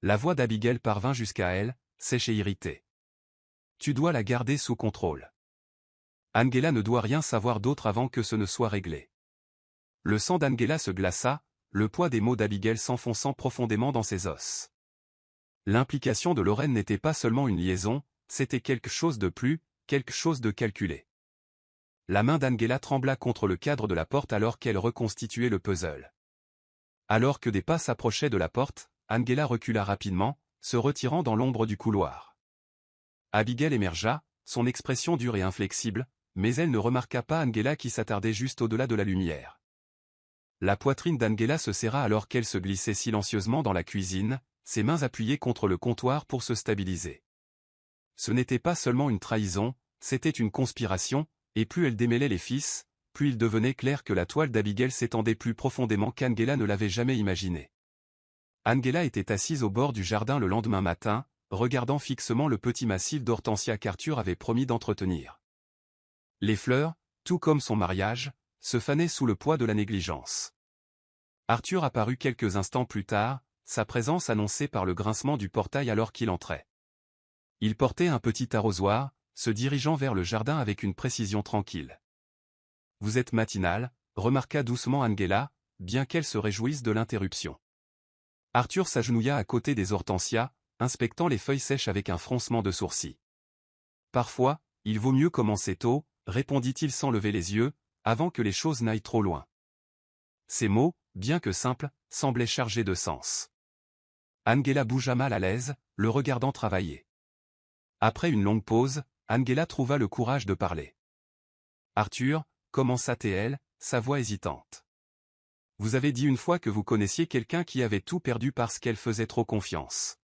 La voix d'Abigail parvint jusqu'à elle, sèche et irritée. Tu dois la garder sous contrôle. Angela ne doit rien savoir d'autre avant que ce ne soit réglé. Le sang d'Angela se glaça, le poids des mots d'Abigail s'enfonçant profondément dans ses os. L'implication de Lorraine n'était pas seulement une liaison, c'était quelque chose de plus, quelque chose de calculé. La main d'Angela trembla contre le cadre de la porte alors qu'elle reconstituait le puzzle. Alors que des pas s'approchaient de la porte, Angela recula rapidement, se retirant dans l'ombre du couloir. Abigail émergea, son expression dure et inflexible, mais elle ne remarqua pas Angela qui s'attardait juste au-delà de la lumière. La poitrine d'Angela se serra alors qu'elle se glissait silencieusement dans la cuisine, ses mains appuyées contre le comptoir pour se stabiliser. Ce n'était pas seulement une trahison, c'était une conspiration, et plus elle démêlait les fils, plus il devenait clair que la toile d'Abigail s'étendait plus profondément qu'Angela ne l'avait jamais imaginé. Angela était assise au bord du jardin le lendemain matin, regardant fixement le petit massif d'hortensia qu'Arthur avait promis d'entretenir. Les fleurs, tout comme son mariage, se fanaient sous le poids de la négligence. Arthur apparut quelques instants plus tard, sa présence annoncée par le grincement du portail alors qu'il entrait. Il portait un petit arrosoir, se dirigeant vers le jardin avec une précision tranquille. « Vous êtes matinale » remarqua doucement Angela, bien qu'elle se réjouisse de l'interruption. Arthur s'agenouilla à côté des hortensias, inspectant les feuilles sèches avec un froncement de sourcils. Parfois, il vaut mieux commencer tôt, répondit-il sans lever les yeux, avant que les choses n'aillent trop loin. Ces mots, bien que simples, semblaient chargés de sens. Angela bougea mal à l'aise, le regardant travailler. Après une longue pause, Angela trouva le courage de parler. Arthur, commença-t-elle, sa voix hésitante. Vous avez dit une fois que vous connaissiez quelqu'un qui avait tout perdu parce qu'elle faisait trop confiance.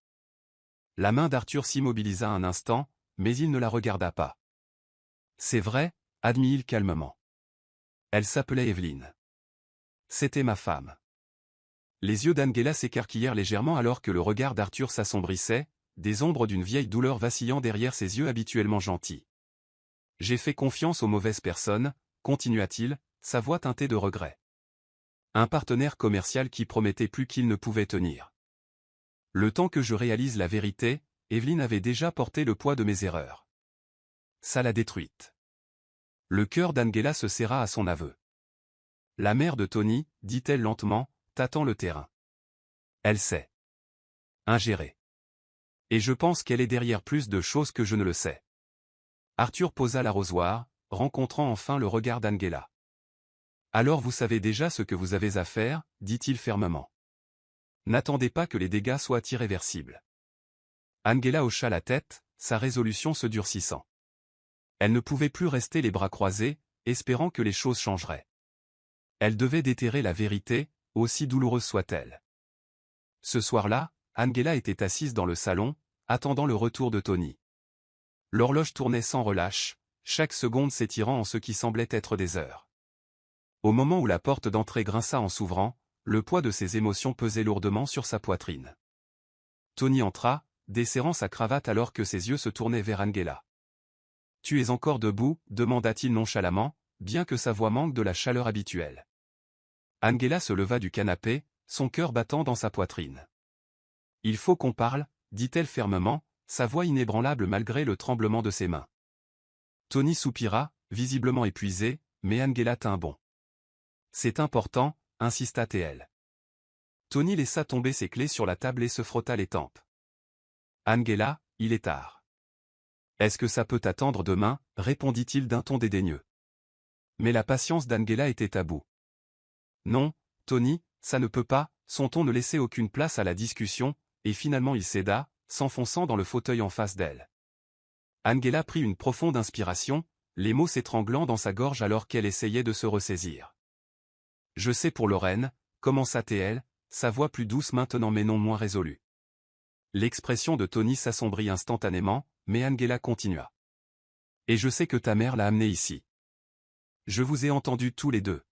La main d'Arthur s'immobilisa un instant, mais il ne la regarda pas. C'est vrai, admit-il calmement. Elle s'appelait Evelyne. C'était ma femme. Les yeux d'Angela s'écarquillèrent légèrement alors que le regard d'Arthur s'assombrissait, des ombres d'une vieille douleur vacillant derrière ses yeux habituellement gentils. J'ai fait confiance aux mauvaises personnes, continua-t-il, sa voix teintée de regret. Un partenaire commercial qui promettait plus qu'il ne pouvait tenir. Le temps que je réalise la vérité, Evelyne avait déjà porté le poids de mes erreurs. Ça l'a détruite. Le cœur d'Angela se serra à son aveu. La mère de Tony, dit-elle lentement, tâtant le terrain. Elle sait. Ingérer. Et je pense qu'elle est derrière plus de choses que je ne le sais. Arthur posa l'arrosoir, rencontrant enfin le regard d'Angela. Alors vous savez déjà ce que vous avez à faire, dit-il fermement. N'attendez pas que les dégâts soient irréversibles. Angela hocha la tête, sa résolution se durcissant. Elle ne pouvait plus rester les bras croisés, espérant que les choses changeraient. Elle devait déterrer la vérité, aussi douloureuse soit-elle. Ce soir-là, Angela était assise dans le salon, attendant le retour de Tony. L'horloge tournait sans relâche, chaque seconde s'étirant en ce qui semblait être des heures. Au moment où la porte d'entrée grinça en s'ouvrant, le poids de ses émotions pesait lourdement sur sa poitrine. Tony entra, desserrant sa cravate alors que ses yeux se tournaient vers Angela. « Tu es encore debout ?» demanda-t-il nonchalamment, bien que sa voix manque de la chaleur habituelle. Angela se leva du canapé, son cœur battant dans sa poitrine. « Il faut qu'on parle » dit-elle fermement, sa voix inébranlable malgré le tremblement de ses mains. Tony soupira, visiblement épuisé, mais Angela tint bon. « C'est important » insista-t-elle. Tony laissa tomber ses clés sur la table et se frotta les tempes. « Angela, il est tard. »« Est-ce que ça peut attendre demain ?» répondit-il d'un ton dédaigneux. Mais la patience d'Angela était à bout. « Non, Tony, ça ne peut pas » son ton ne laissait aucune place à la discussion, et finalement il céda, s'enfonçant dans le fauteuil en face d'elle. Angela prit une profonde inspiration, les mots s'étranglant dans sa gorge alors qu'elle essayait de se ressaisir. « Je sais pour Lorraine » commença-t-elle, sa voix plus douce maintenant mais non moins résolue. L'expression de Tony s'assombrit instantanément, mais Angela continua. « Et je sais que ta mère l'a amené ici. Je vous ai entendus tous les deux. »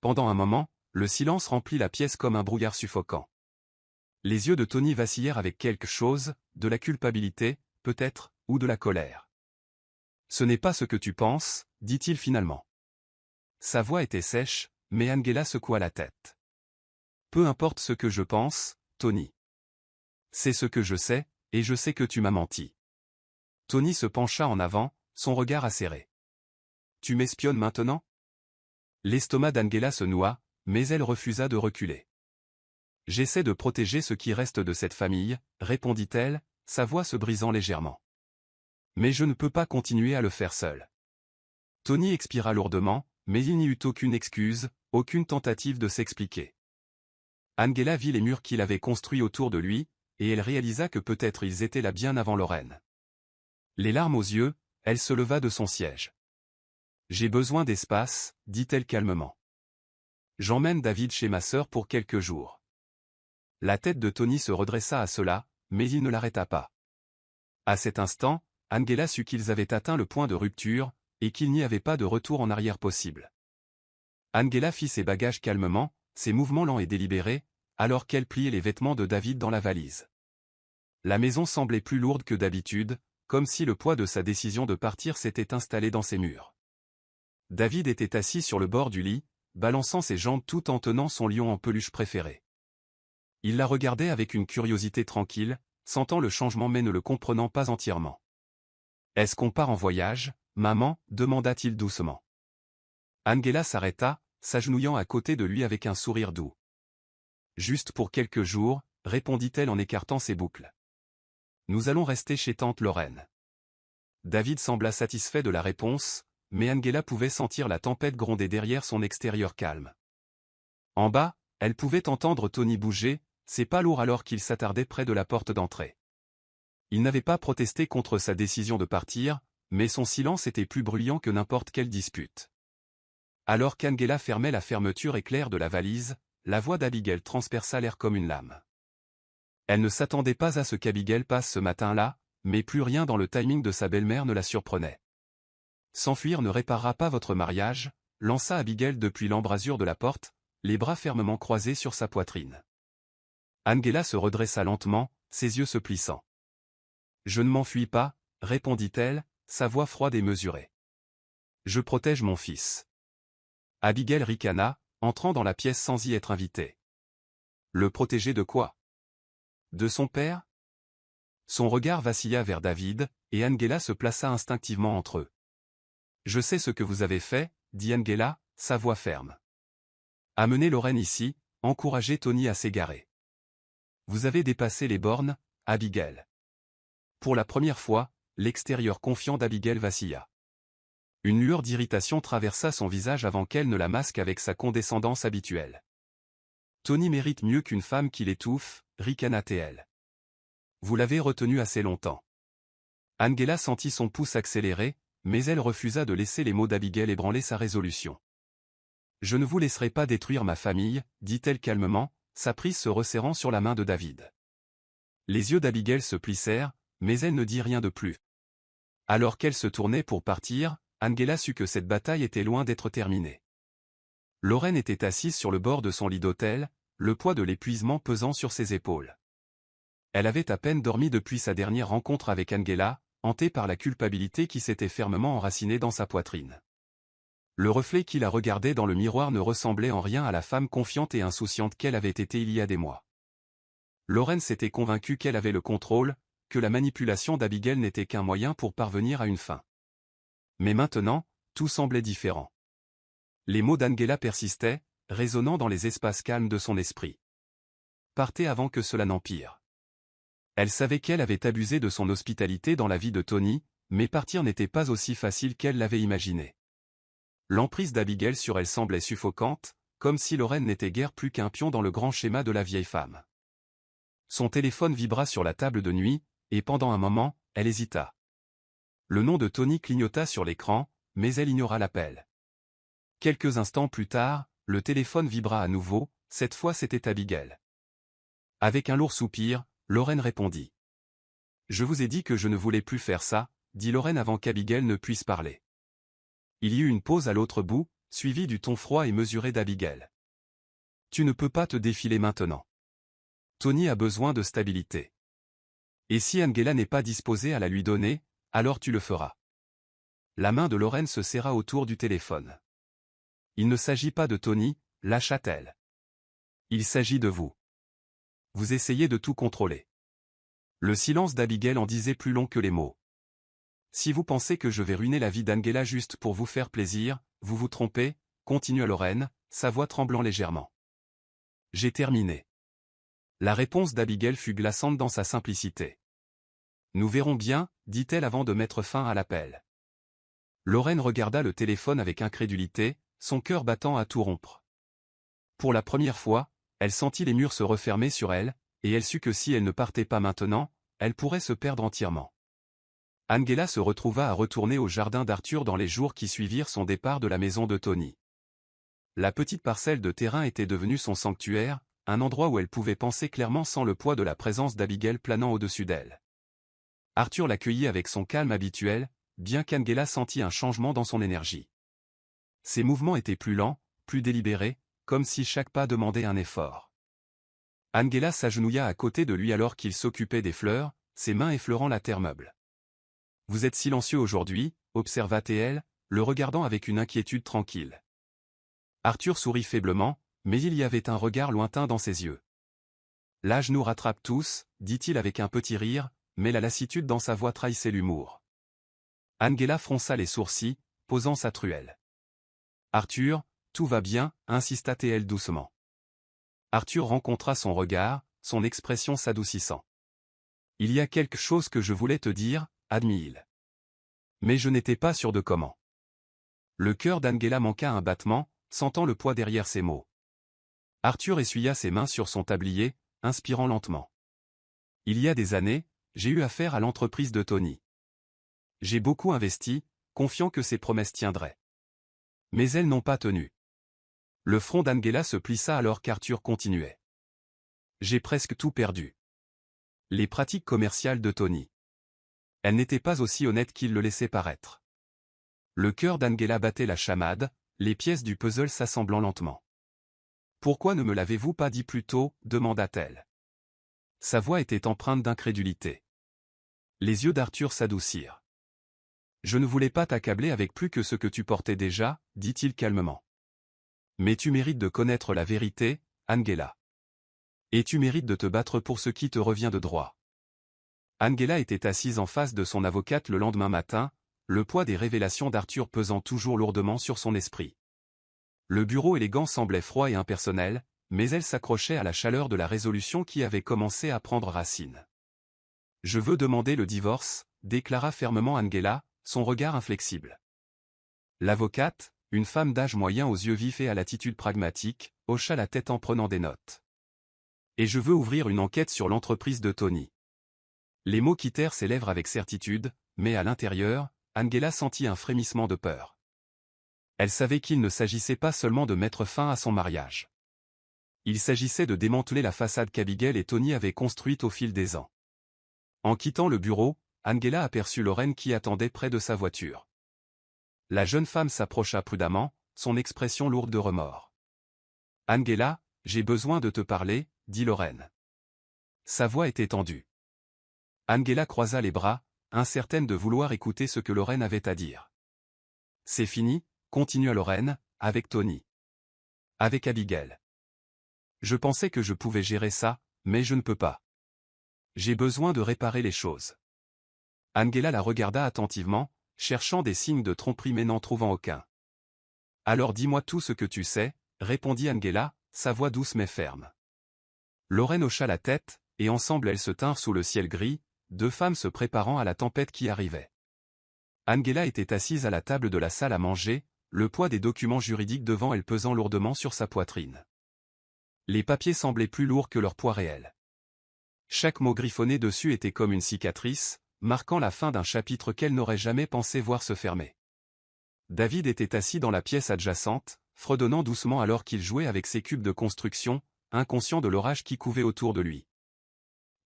Pendant un moment, le silence remplit la pièce comme un brouillard suffocant. Les yeux de Tony vacillèrent avec quelque chose, de la culpabilité, peut-être, ou de la colère. « Ce n'est pas ce que tu penses, » dit-il finalement. Sa voix était sèche, mais Angela secoua la tête. « Peu importe ce que je pense, Tony. C'est ce que je sais, et je sais que tu m'as menti. » Tony se pencha en avant, son regard acéré. « Tu m'espionnes maintenant ?» L'estomac d'Angela se noua, mais elle refusa de reculer. « J'essaie de protéger ce qui reste de cette famille, » répondit-elle, sa voix se brisant légèrement. « Mais je ne peux pas continuer à le faire seul. » Tony expira lourdement, mais il n'y eut aucune excuse, aucune tentative de s'expliquer. Angela vit les murs qu'il avait construits autour de lui, et elle réalisa que peut-être ils étaient là bien avant Lorraine. Les larmes aux yeux, elle se leva de son siège. « J'ai besoin d'espace, » dit-elle calmement. « J'emmène David chez ma sœur pour quelques jours. » La tête de Tony se redressa à cela, mais il ne l'arrêta pas. À cet instant, Angela sut qu'ils avaient atteint le point de rupture, et qu'il n'y avait pas de retour en arrière possible. Angela fit ses bagages calmement, ses mouvements lents et délibérés, alors qu'elle pliait les vêtements de David dans la valise. La maison semblait plus lourde que d'habitude, comme si le poids de sa décision de partir s'était installé dans ses murs. David était assis sur le bord du lit, balançant ses jambes tout en tenant son lion en peluche préféré. Il la regardait avec une curiosité tranquille, sentant le changement mais ne le comprenant pas entièrement. « Est-ce qu'on part en voyage, maman ?» demanda-t-il doucement. Angela s'arrêta, s'agenouillant à côté de lui avec un sourire doux. Juste pour quelques jours, répondit-elle en écartant ses boucles. Nous allons rester chez tante Lorraine. David sembla satisfait de la réponse, mais Angela pouvait sentir la tempête gronder derrière son extérieur calme. En bas, elle pouvait entendre Tony bouger, ses pas lourds alors qu'il s'attardait près de la porte d'entrée. Il n'avait pas protesté contre sa décision de partir, mais son silence était plus bruyant que n'importe quelle dispute. Alors qu'Angela fermait la fermeture éclair de la valise, la voix d'Abigail transperça l'air comme une lame. Elle ne s'attendait pas à ce qu'Abigail passe ce matin-là, mais plus rien dans le timing de sa belle-mère ne la surprenait. S'enfuir ne réparera pas votre mariage, lança Abigail depuis l'embrasure de la porte, les bras fermement croisés sur sa poitrine. Angela se redressa lentement, ses yeux se plissant. Je ne m'enfuis pas, répondit-elle, sa voix froide et mesurée. Je protège mon fils. Abigail ricana, entrant dans la pièce sans y être invitée. Le protéger de quoi? De son père? Son regard vacilla vers David, et Angela se plaça instinctivement entre eux. Je sais ce que vous avez fait, dit Angela, sa voix ferme. Amenez Lorraine ici, encouragez Tony à s'égarer. Vous avez dépassé les bornes, Abigail. Pour la première fois, l'extérieur confiant d'Abigail vacilla. Une lueur d'irritation traversa son visage avant qu'elle ne la masque avec sa condescendance habituelle. Tony mérite mieux qu'une femme qui l'étouffe, ricana-t-elle. Vous l'avez retenu assez longtemps. Angela sentit son pouce accélérer, mais elle refusa de laisser les mots d'Abigail ébranler sa résolution. Je ne vous laisserai pas détruire ma famille, dit-elle calmement, sa prise se resserrant sur la main de David. Les yeux d'Abigail se plissèrent, mais elle ne dit rien de plus. Alors qu'elle se tournait pour partir, Angela sut que cette bataille était loin d'être terminée. Lorraine était assise sur le bord de son lit d'hôtel, le poids de l'épuisement pesant sur ses épaules. Elle avait à peine dormi depuis sa dernière rencontre avec Angela, hantée par la culpabilité qui s'était fermement enracinée dans sa poitrine. Le reflet qui la regardait dans le miroir ne ressemblait en rien à la femme confiante et insouciante qu'elle avait été il y a des mois. Lorraine s'était convaincue qu'elle avait le contrôle, que la manipulation d'Abigail n'était qu'un moyen pour parvenir à une fin. Mais maintenant, tout semblait différent. Les mots d'Angela persistaient, résonnant dans les espaces calmes de son esprit. Partez avant que cela n'empire. Elle savait qu'elle avait abusé de son hospitalité dans la vie de Tony, mais partir n'était pas aussi facile qu'elle l'avait imaginé. L'emprise d'Abigail sur elle semblait suffocante, comme si Lorraine n'était guère plus qu'un pion dans le grand schéma de la vieille femme. Son téléphone vibra sur la table de nuit, et pendant un moment, elle hésita. Le nom de Tony clignota sur l'écran, mais elle ignora l'appel. Quelques instants plus tard, le téléphone vibra à nouveau, cette fois c'était Abigail. Avec un lourd soupir, Lorraine répondit. « Je vous ai dit que je ne voulais plus faire ça », dit Lorraine avant qu'Abigail ne puisse parler. Il y eut une pause à l'autre bout, suivie du ton froid et mesuré d'Abigail. « Tu ne peux pas te défiler maintenant. Tony a besoin de stabilité. Et si Angela n'est pas disposée à la lui donner, alors tu le feras. » La main de Lorraine se serra autour du téléphone. « Il ne s'agit pas de Tony, lâcha-t-elle. Il s'agit de vous. Vous essayez de tout contrôler. » Le silence d'Abigail en disait plus long que les mots. « Si vous pensez que je vais ruiner la vie d'Angela juste pour vous faire plaisir, vous vous trompez, » continua Lorraine, sa voix tremblant légèrement. « J'ai terminé. » La réponse d'Abigail fut glaçante dans sa simplicité. « Nous verrons bien, » dit-elle avant de mettre fin à l'appel. Lorraine regarda le téléphone avec incrédulité, son cœur battant à tout rompre. Pour la première fois, elle sentit les murs se refermer sur elle, et elle sut que si elle ne partait pas maintenant, elle pourrait se perdre entièrement. Angela se retrouva à retourner au jardin d'Arthur dans les jours qui suivirent son départ de la maison de Tony. La petite parcelle de terrain était devenue son sanctuaire, un endroit où elle pouvait penser clairement sans le poids de la présence d'Abigail planant au-dessus d'elle. Arthur l'accueillit avec son calme habituel, bien qu'Angela sentît un changement dans son énergie. Ses mouvements étaient plus lents, plus délibérés, comme si chaque pas demandait un effort. Angela s'agenouilla à côté de lui alors qu'il s'occupait des fleurs, ses mains effleurant la terre meuble. « Vous êtes silencieux aujourd'hui, » observa-t-elle, le regardant avec une inquiétude tranquille. Arthur sourit faiblement, mais il y avait un regard lointain dans ses yeux. « L'âge nous rattrape tous, » dit-il avec un petit rire, mais la lassitude dans sa voix trahissait l'humour. Angela fronça les sourcils, posant sa truelle. « Arthur, tout va bien, insista-t-elle doucement. Arthur rencontra son regard, son expression s'adoucissant. « Il y a quelque chose que je voulais te dire, » admit-il. Mais je n'étais pas sûr de comment. Le cœur d'Angela manqua un battement, sentant le poids derrière ses mots. Arthur essuya ses mains sur son tablier, inspirant lentement. « Il y a des années, j'ai eu affaire à l'entreprise de Tony. J'ai beaucoup investi, confiant que ses promesses tiendraient. Mais elles n'ont pas tenu. » Le front d'Angela se plissa alors qu'Arthur continuait. « J'ai presque tout perdu. Les pratiques commerciales de Tony. Elle n'était pas aussi honnête qu'il le laissait paraître. » Le cœur d'Angela battait la chamade, les pièces du puzzle s'assemblant lentement. « Pourquoi ne me l'avez-vous pas dit plus tôt ?» demanda-t-elle. Sa voix était empreinte d'incrédulité. Les yeux d'Arthur s'adoucirent. « Je ne voulais pas t'accabler avec plus que ce que tu portais déjà, » dit-il calmement. « Mais tu mérites de connaître la vérité, Angela. Et tu mérites de te battre pour ce qui te revient de droit. » Angela était assise en face de son avocate le lendemain matin, le poids des révélations d'Arthur pesant toujours lourdement sur son esprit. Le bureau élégant semblait froid et impersonnel, mais elle s'accrochait à la chaleur de la résolution qui avait commencé à prendre racine. « Je veux demander le divorce, » déclara fermement Angela, son regard inflexible. L'avocate, une femme d'âge moyen aux yeux vifs et à l'attitude pragmatique, hocha la tête en prenant des notes. « Et je veux ouvrir une enquête sur l'entreprise de Tony. » Les mots quittèrent ses lèvres avec certitude, mais à l'intérieur, Angela sentit un frémissement de peur. Elle savait qu'il ne s'agissait pas seulement de mettre fin à son mariage. Il s'agissait de démanteler la façade qu'Abigail et Tony avaient construite au fil des ans. En quittant le bureau, Angela aperçut Lorraine qui attendait près de sa voiture. La jeune femme s'approcha prudemment, son expression lourde de remords. « Angela, j'ai besoin de te parler, » dit Lorraine. Sa voix était tendue. Angela croisa les bras, incertaine de vouloir écouter ce que Lorraine avait à dire. « C'est fini, » continua Lorraine, « avec Tony. Avec Abigail. Je pensais que je pouvais gérer ça, mais je ne peux pas. J'ai besoin de réparer les choses. » Angela la regarda attentivement, cherchant des signes de tromperie mais n'en trouvant aucun. « Alors dis-moi tout ce que tu sais, » répondit Angela, sa voix douce mais ferme. Lorraine hocha la tête, et ensemble elles se tinrent sous le ciel gris, deux femmes se préparant à la tempête qui arrivait. Angela était assise à la table de la salle à manger, le poids des documents juridiques devant elle pesant lourdement sur sa poitrine. Les papiers semblaient plus lourds que leur poids réel. Chaque mot griffonné dessus était comme une cicatrice, marquant la fin d'un chapitre qu'elle n'aurait jamais pensé voir se fermer. David était assis dans la pièce adjacente, fredonnant doucement alors qu'il jouait avec ses cubes de construction, inconscient de l'orage qui couvait autour de lui.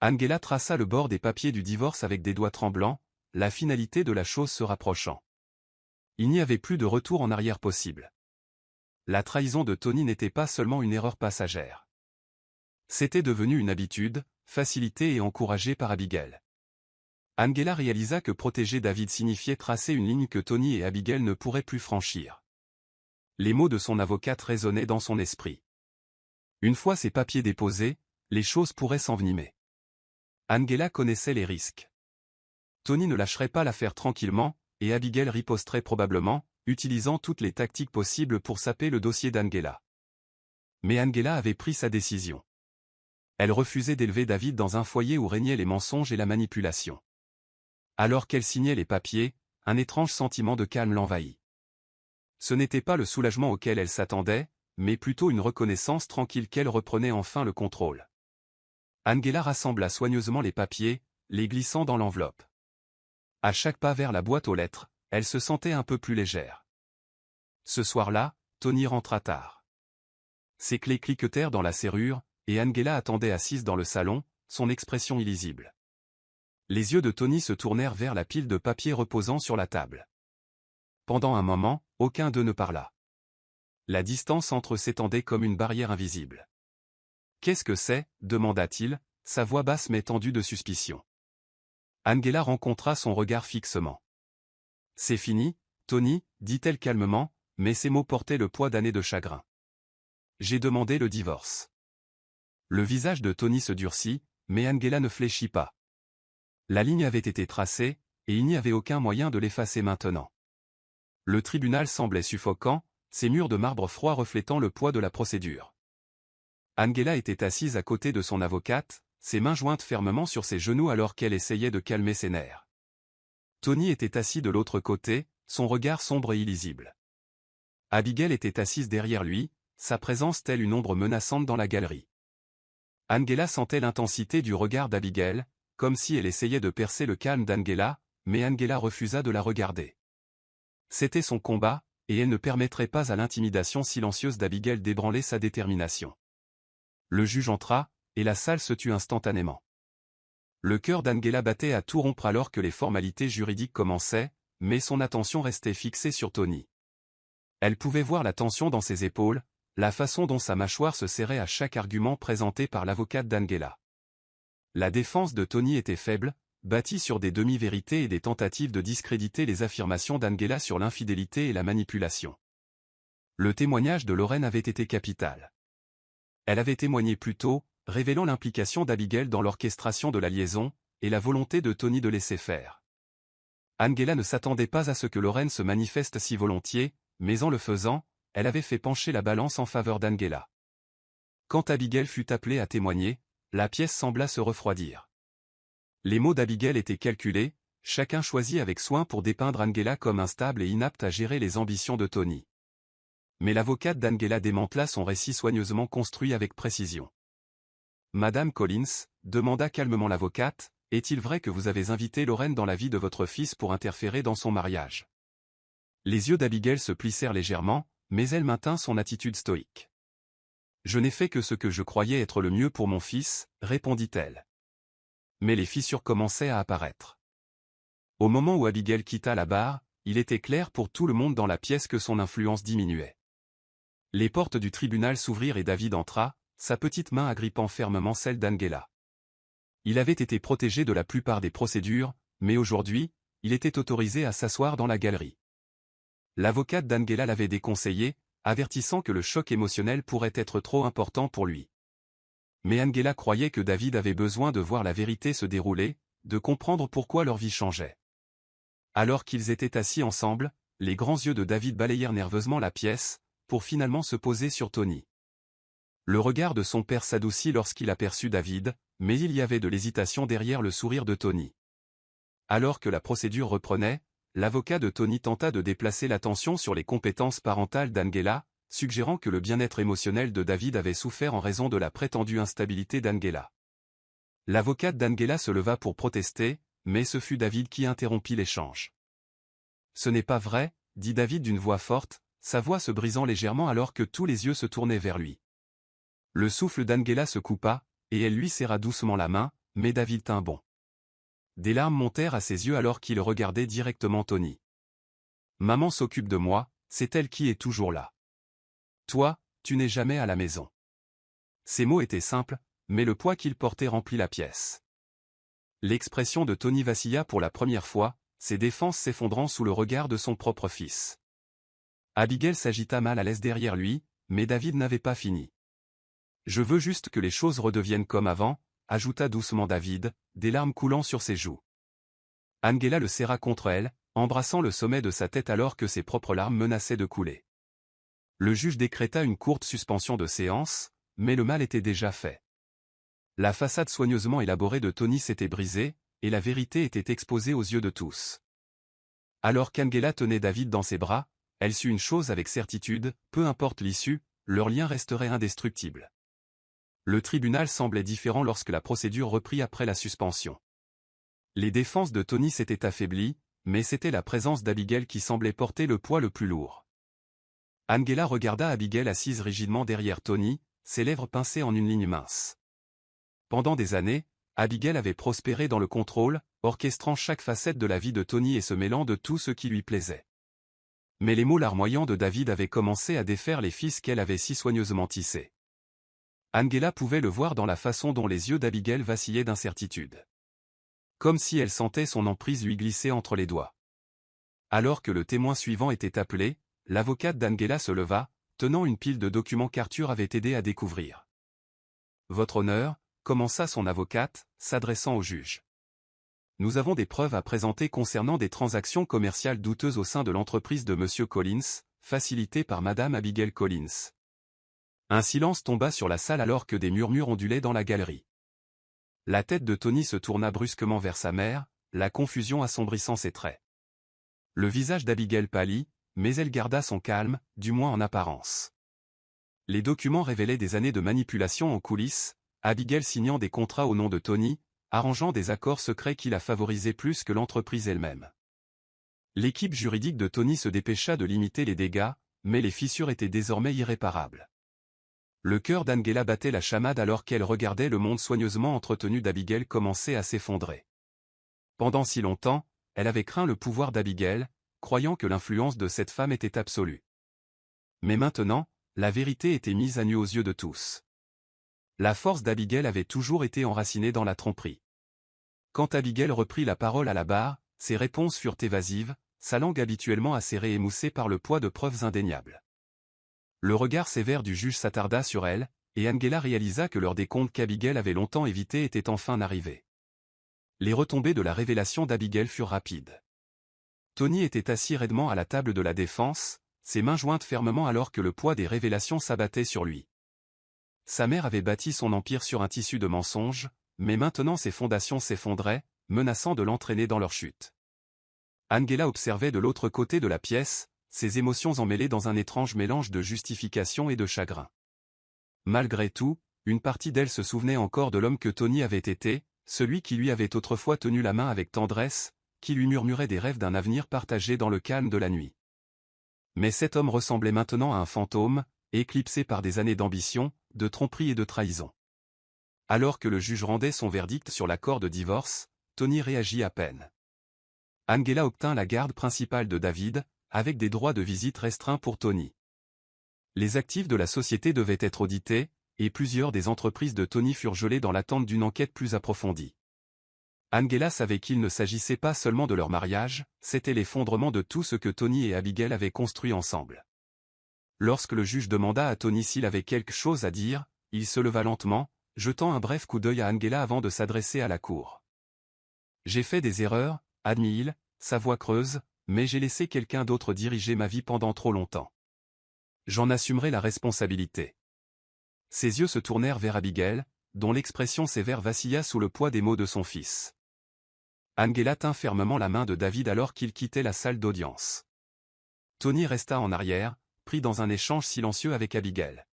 Angela traça le bord des papiers du divorce avec des doigts tremblants, la finalité de la chose se rapprochant. Il n'y avait plus de retour en arrière possible. La trahison de Tony n'était pas seulement une erreur passagère. C'était devenu une habitude, facilitée et encouragée par Abigail. Angela réalisa que protéger David signifiait tracer une ligne que Tony et Abigail ne pourraient plus franchir. Les mots de son avocate résonnaient dans son esprit. Une fois ces papiers déposés, les choses pourraient s'envenimer. Angela connaissait les risques. Tony ne lâcherait pas l'affaire tranquillement, et Abigail riposterait probablement, utilisant toutes les tactiques possibles pour saper le dossier d'Angela. Mais Angela avait pris sa décision. Elle refusait d'élever David dans un foyer où régnaient les mensonges et la manipulation. Alors qu'elle signait les papiers, un étrange sentiment de calme l'envahit. Ce n'était pas le soulagement auquel elle s'attendait, mais plutôt une reconnaissance tranquille qu'elle reprenait enfin le contrôle. Angela rassembla soigneusement les papiers, les glissant dans l'enveloppe. À chaque pas vers la boîte aux lettres, elle se sentait un peu plus légère. Ce soir-là, Tony rentra tard. Ses clés cliquetèrent dans la serrure, et Angela attendait assise dans le salon, son expression illisible. Les yeux de Tony se tournèrent vers la pile de papiers reposant sur la table. Pendant un moment, aucun d'eux ne parla. La distance entre eux s'étendait comme une barrière invisible. « Qu'est-ce que c'est » demanda-t-il, sa voix basse mais tendue de suspicion. Angela rencontra son regard fixement. « C'est fini, Tony, » dit-elle calmement, mais ses mots portaient le poids d'années de chagrin. « J'ai demandé le divorce. » Le visage de Tony se durcit, mais Angela ne fléchit pas. La ligne avait été tracée, et il n'y avait aucun moyen de l'effacer maintenant. Le tribunal semblait suffocant, ses murs de marbre froid reflétant le poids de la procédure. Angela était assise à côté de son avocate, ses mains jointes fermement sur ses genoux alors qu'elle essayait de calmer ses nerfs. Tony était assis de l'autre côté, son regard sombre et illisible. Abigail était assise derrière lui, sa présence telle une ombre menaçante dans la galerie. Angela sentait l'intensité du regard d'Abigail, comme si elle essayait de percer le calme d'Angela, mais Angela refusa de la regarder. C'était son combat, et elle ne permettrait pas à l'intimidation silencieuse d'Abigail d'ébranler sa détermination. Le juge entra, et la salle se tut instantanément. Le cœur d'Angela battait à tout rompre alors que les formalités juridiques commençaient, mais son attention restait fixée sur Tony. Elle pouvait voir la tension dans ses épaules, la façon dont sa mâchoire se serrait à chaque argument présenté par l'avocate d'Angela. La défense de Tony était faible, bâtie sur des demi-vérités et des tentatives de discréditer les affirmations d'Angela sur l'infidélité et la manipulation. Le témoignage de Lorraine avait été capital. Elle avait témoigné plus tôt, révélant l'implication d'Abigail dans l'orchestration de la liaison, et la volonté de Tony de laisser faire. Angela ne s'attendait pas à ce que Lorraine se manifeste si volontiers, mais en le faisant, elle avait fait pencher la balance en faveur d'Angela. Quand Abigail fut appelée à témoigner, la pièce sembla se refroidir. Les mots d'Abigail étaient calculés, chacun choisi avec soin pour dépeindre Angela comme instable et inapte à gérer les ambitions de Tony. Mais l'avocate d'Angela démantela son récit soigneusement construit avec précision. « Madame Collins, demanda calmement l'avocate, est-il vrai que vous avez invité Lorraine dans la vie de votre fils pour interférer dans son mariage ?» Les yeux d'Abigail se plissèrent légèrement, mais elle maintint son attitude stoïque. « Je n'ai fait que ce que je croyais être le mieux pour mon fils, répondit-elle. Mais les fissures commençaient à apparaître. Au moment où Abigail quitta la barre, il était clair pour tout le monde dans la pièce que son influence diminuait. Les portes du tribunal s'ouvrirent et David entra, sa petite main agrippant fermement celle d'Angela. Il avait été protégé de la plupart des procédures, mais aujourd'hui, il était autorisé à s'asseoir dans la galerie. L'avocate d'Angela l'avait déconseillé, avertissant que le choc émotionnel pourrait être trop important pour lui. Mais Angela croyait que David avait besoin de voir la vérité se dérouler, de comprendre pourquoi leur vie changeait. Alors qu'ils étaient assis ensemble, les grands yeux de David balayèrent nerveusement la pièce, pour finalement se poser sur Tony. Le regard de son père s'adoucit lorsqu'il aperçut David, mais il y avait de l'hésitation derrière le sourire de Tony. Alors que la procédure reprenait, l'avocat de Tony tenta de déplacer l'attention sur les compétences parentales d'Angela, suggérant que le bien-être émotionnel de David avait souffert en raison de la prétendue instabilité d'Angela. L'avocate d'Angela se leva pour protester, mais ce fut David qui interrompit l'échange. « Ce n'est pas vrai, » dit David d'une voix forte, sa voix se brisant légèrement alors que tous les yeux se tournaient vers lui. Le souffle d'Angela se coupa, et elle lui serra doucement la main, mais David tint bon. Des larmes montèrent à ses yeux alors qu'il regardait directement Tony. « Maman s'occupe de moi, c'est elle qui est toujours là. Toi, tu n'es jamais à la maison. » Ces mots étaient simples, mais le poids qu'ils portaient remplit la pièce. L'expression de Tony vacilla pour la première fois, ses défenses s'effondrant sous le regard de son propre fils. Abigail s'agita mal à l'aise derrière lui, mais David n'avait pas fini. « Je veux juste que les choses redeviennent comme avant, » ajouta doucement David, des larmes coulant sur ses joues. Angela le serra contre elle, embrassant le sommet de sa tête alors que ses propres larmes menaçaient de couler. Le juge décréta une courte suspension de séance, mais le mal était déjà fait. La façade soigneusement élaborée de Tony s'était brisée, et la vérité était exposée aux yeux de tous. Alors qu'Angela tenait David dans ses bras, elle sut une chose avec certitude, peu importe l'issue, leur lien resterait indestructible. Le tribunal semblait différent lorsque la procédure reprit après la suspension. Les défenses de Tony s'étaient affaiblies, mais c'était la présence d'Abigail qui semblait porter le poids le plus lourd. Angela regarda Abigail assise rigidement derrière Tony, ses lèvres pincées en une ligne mince. Pendant des années, Abigail avait prospéré dans le contrôle, orchestrant chaque facette de la vie de Tony et se mêlant de tout ce qui lui plaisait. Mais les mots larmoyants de David avaient commencé à défaire les fils qu'elle avait si soigneusement tissés. Angela pouvait le voir dans la façon dont les yeux d'Abigail vacillaient d'incertitude. Comme si elle sentait son emprise lui glisser entre les doigts. Alors que le témoin suivant était appelé, l'avocate d'Angela se leva, tenant une pile de documents qu'Arthur avait aidé à découvrir. « Votre honneur, » commença son avocate, s'adressant au juge. « Nous avons des preuves à présenter concernant des transactions commerciales douteuses au sein de l'entreprise de M. Collins, facilitée par Mme Abigail Collins. Un silence tomba sur la salle alors que des murmures ondulaient dans la galerie. La tête de Tony se tourna brusquement vers sa mère, la confusion assombrissant ses traits. Le visage d'Abigail pâlit, mais elle garda son calme, du moins en apparence. Les documents révélaient des années de manipulation en coulisses, Abigail signant des contrats au nom de Tony, arrangeant des accords secrets qui la favorisaient plus que l'entreprise elle-même. L'équipe juridique de Tony se dépêcha de limiter les dégâts, mais les fissures étaient désormais irréparables. Le cœur d'Angela battait la chamade alors qu'elle regardait le monde soigneusement entretenu d'Abigail commencer à s'effondrer. Pendant si longtemps, elle avait craint le pouvoir d'Abigail, croyant que l'influence de cette femme était absolue. Mais maintenant, la vérité était mise à nu aux yeux de tous. La force d'Abigail avait toujours été enracinée dans la tromperie. Quand Abigail reprit la parole à la barre, ses réponses furent évasives, sa langue habituellement acérée et émoussée par le poids de preuves indéniables. Le regard sévère du juge s'attarda sur elle, et Angela réalisa que l'heure des comptes qu'Abigail avait longtemps évités était enfin arrivée. Les retombées de la révélation d'Abigail furent rapides. Tony était assis raidement à la table de la défense, ses mains jointes fermement alors que le poids des révélations s'abattait sur lui. Sa mère avait bâti son empire sur un tissu de mensonges, mais maintenant ses fondations s'effondraient, menaçant de l'entraîner dans leur chute. Angela observait de l'autre côté de la pièce, ses émotions emmêlées dans un étrange mélange de justification et de chagrin. Malgré tout, une partie d'elle se souvenait encore de l'homme que Tony avait été, celui qui lui avait autrefois tenu la main avec tendresse, qui lui murmurait des rêves d'un avenir partagé dans le calme de la nuit. Mais cet homme ressemblait maintenant à un fantôme, éclipsé par des années d'ambition, de tromperie et de trahison. Alors que le juge rendait son verdict sur l'accord de divorce, Tony réagit à peine. Angela obtint la garde principale de David, avec des droits de visite restreints pour Tony. Les actifs de la société devaient être audités, et plusieurs des entreprises de Tony furent gelées dans l'attente d'une enquête plus approfondie. Angela savait qu'il ne s'agissait pas seulement de leur mariage, c'était l'effondrement de tout ce que Tony et Abigail avaient construit ensemble. Lorsque le juge demanda à Tony s'il avait quelque chose à dire, il se leva lentement, jetant un bref coup d'œil à Angela avant de s'adresser à la cour. « J'ai fait des erreurs, admit-il, sa voix creuse, mais j'ai laissé quelqu'un d'autre diriger ma vie pendant trop longtemps. J'en assumerai la responsabilité. » Ses yeux se tournèrent vers Abigail, dont l'expression sévère vacilla sous le poids des mots de son fils. Angela tint fermement la main de David alors qu'il quittait la salle d'audience. Tony resta en arrière, pris dans un échange silencieux avec Abigail.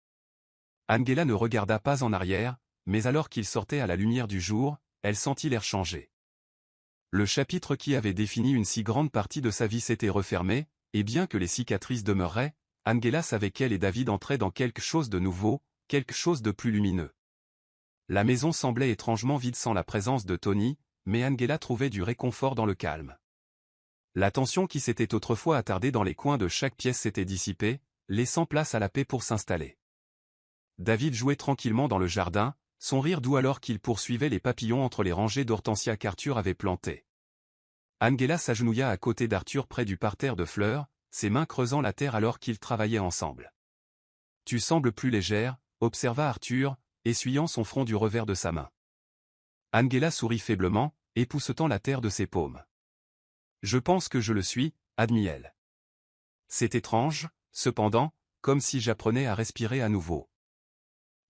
Angela ne regarda pas en arrière, mais alors qu'il sortait à la lumière du jour, elle sentit l'air changer. Le chapitre qui avait défini une si grande partie de sa vie s'était refermé, et bien que les cicatrices demeuraient, Angela savait qu'elle et David entraient dans quelque chose de nouveau, quelque chose de plus lumineux. La maison semblait étrangement vide sans la présence de Tony, mais Angela trouvait du réconfort dans le calme. La tension qui s'était autrefois attardée dans les coins de chaque pièce s'était dissipée, laissant place à la paix pour s'installer. David jouait tranquillement dans le jardin, son rire doux alors qu'il poursuivait les papillons entre les rangées d'hortensias qu'Arthur avait plantées. Angela s'agenouilla à côté d'Arthur près du parterre de fleurs, ses mains creusant la terre alors qu'ils travaillaient ensemble. « Tu sembles plus légère », observa Arthur, essuyant son front du revers de sa main. Angela sourit faiblement, époussetant la terre de ses paumes. « Je pense que je le suis, » admit-elle. C'est étrange, cependant, comme si j'apprenais à respirer à nouveau.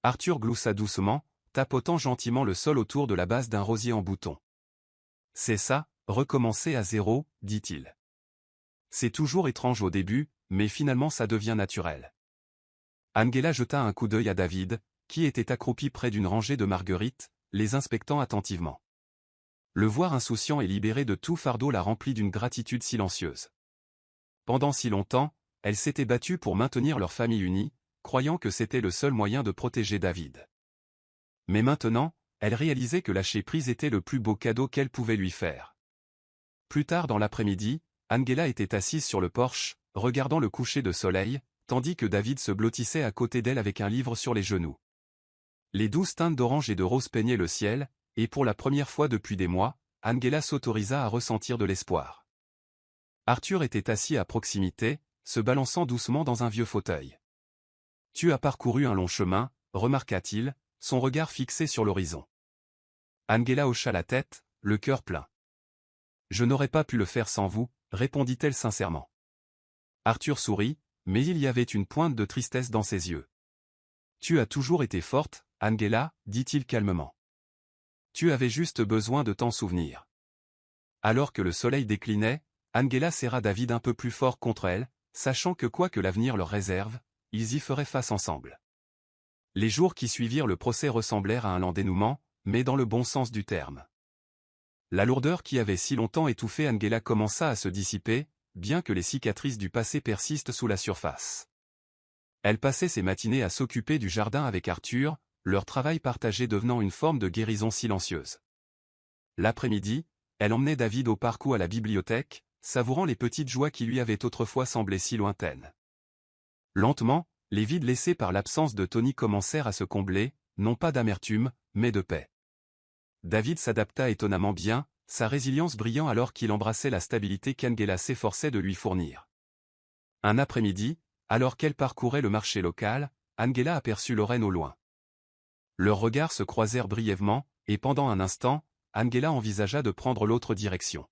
Arthur gloussa doucement, tapotant gentiment le sol autour de la base d'un rosier en bouton. « C'est ça, recommencer à zéro, dit-il. C'est toujours étrange au début, mais finalement ça devient naturel. » Angela jeta un coup d'œil à David, qui était accroupi près d'une rangée de marguerites, les inspectant attentivement. Le voir insouciant et libéré de tout fardeau la remplit d'une gratitude silencieuse. Pendant si longtemps, elle s'était battue pour maintenir leur famille unie, croyant que c'était le seul moyen de protéger David. Mais maintenant, elle réalisait que lâcher prise était le plus beau cadeau qu'elle pouvait lui faire. Plus tard dans l'après-midi, Angela était assise sur le porche, regardant le coucher de soleil, tandis que David se blottissait à côté d'elle avec un livre sur les genoux. Les douces teintes d'orange et de rose peignaient le ciel, et pour la première fois depuis des mois, Angela s'autorisa à ressentir de l'espoir. Arthur était assis à proximité, se balançant doucement dans un vieux fauteuil. « Tu as parcouru un long chemin, » remarqua-t-il, son regard fixé sur l'horizon. Angela hocha la tête, le cœur plein. « Je n'aurais pas pu le faire sans vous, » répondit-elle sincèrement. Arthur sourit, mais il y avait une pointe de tristesse dans ses yeux. Tu as toujours été forte, Angela, dit-il calmement. Tu avais juste besoin de t'en souvenir. Alors que le soleil déclinait, Angela serra David un peu plus fort contre elle, sachant que quoi que l'avenir leur réserve, ils y feraient face ensemble. Les jours qui suivirent le procès ressemblèrent à un lent dénouement, mais dans le bon sens du terme. La lourdeur qui avait si longtemps étouffé Angela commença à se dissiper, bien que les cicatrices du passé persistent sous la surface. Elle passait ses matinées à s'occuper du jardin avec Arthur, leur travail partagé devenant une forme de guérison silencieuse. L'après-midi, elle emmenait David au parc ou à la bibliothèque, savourant les petites joies qui lui avaient autrefois semblé si lointaines. Lentement, les vides laissés par l'absence de Tony commencèrent à se combler, non pas d'amertume, mais de paix. David s'adapta étonnamment bien, sa résilience brillant alors qu'il embrassait la stabilité qu'Angela s'efforçait de lui fournir. Un après-midi, alors qu'elle parcourait le marché local, Angela aperçut Lorraine au loin. Leurs regards se croisèrent brièvement, et pendant un instant, Angela envisagea de prendre l'autre direction.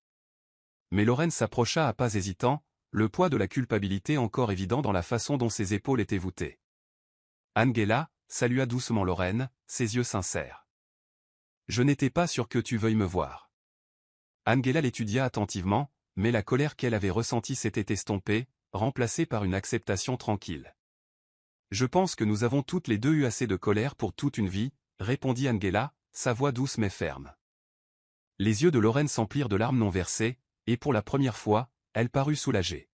Mais Lorraine s'approcha à pas hésitants, le poids de la culpabilité encore évident dans la façon dont ses épaules étaient voûtées. Angela salua doucement Lorraine, ses yeux sincères. « Je n'étais pas sûr que tu veuilles me voir. » Angela l'étudia attentivement, mais la colère qu'elle avait ressentie s'était estompée, remplacée par une acceptation tranquille. « Je pense que nous avons toutes les deux eu assez de colère pour toute une vie, » répondit Angela, sa voix douce mais ferme. Les yeux de Lorraine s'emplirent de larmes non versées, et pour la première fois, elle parut soulagée.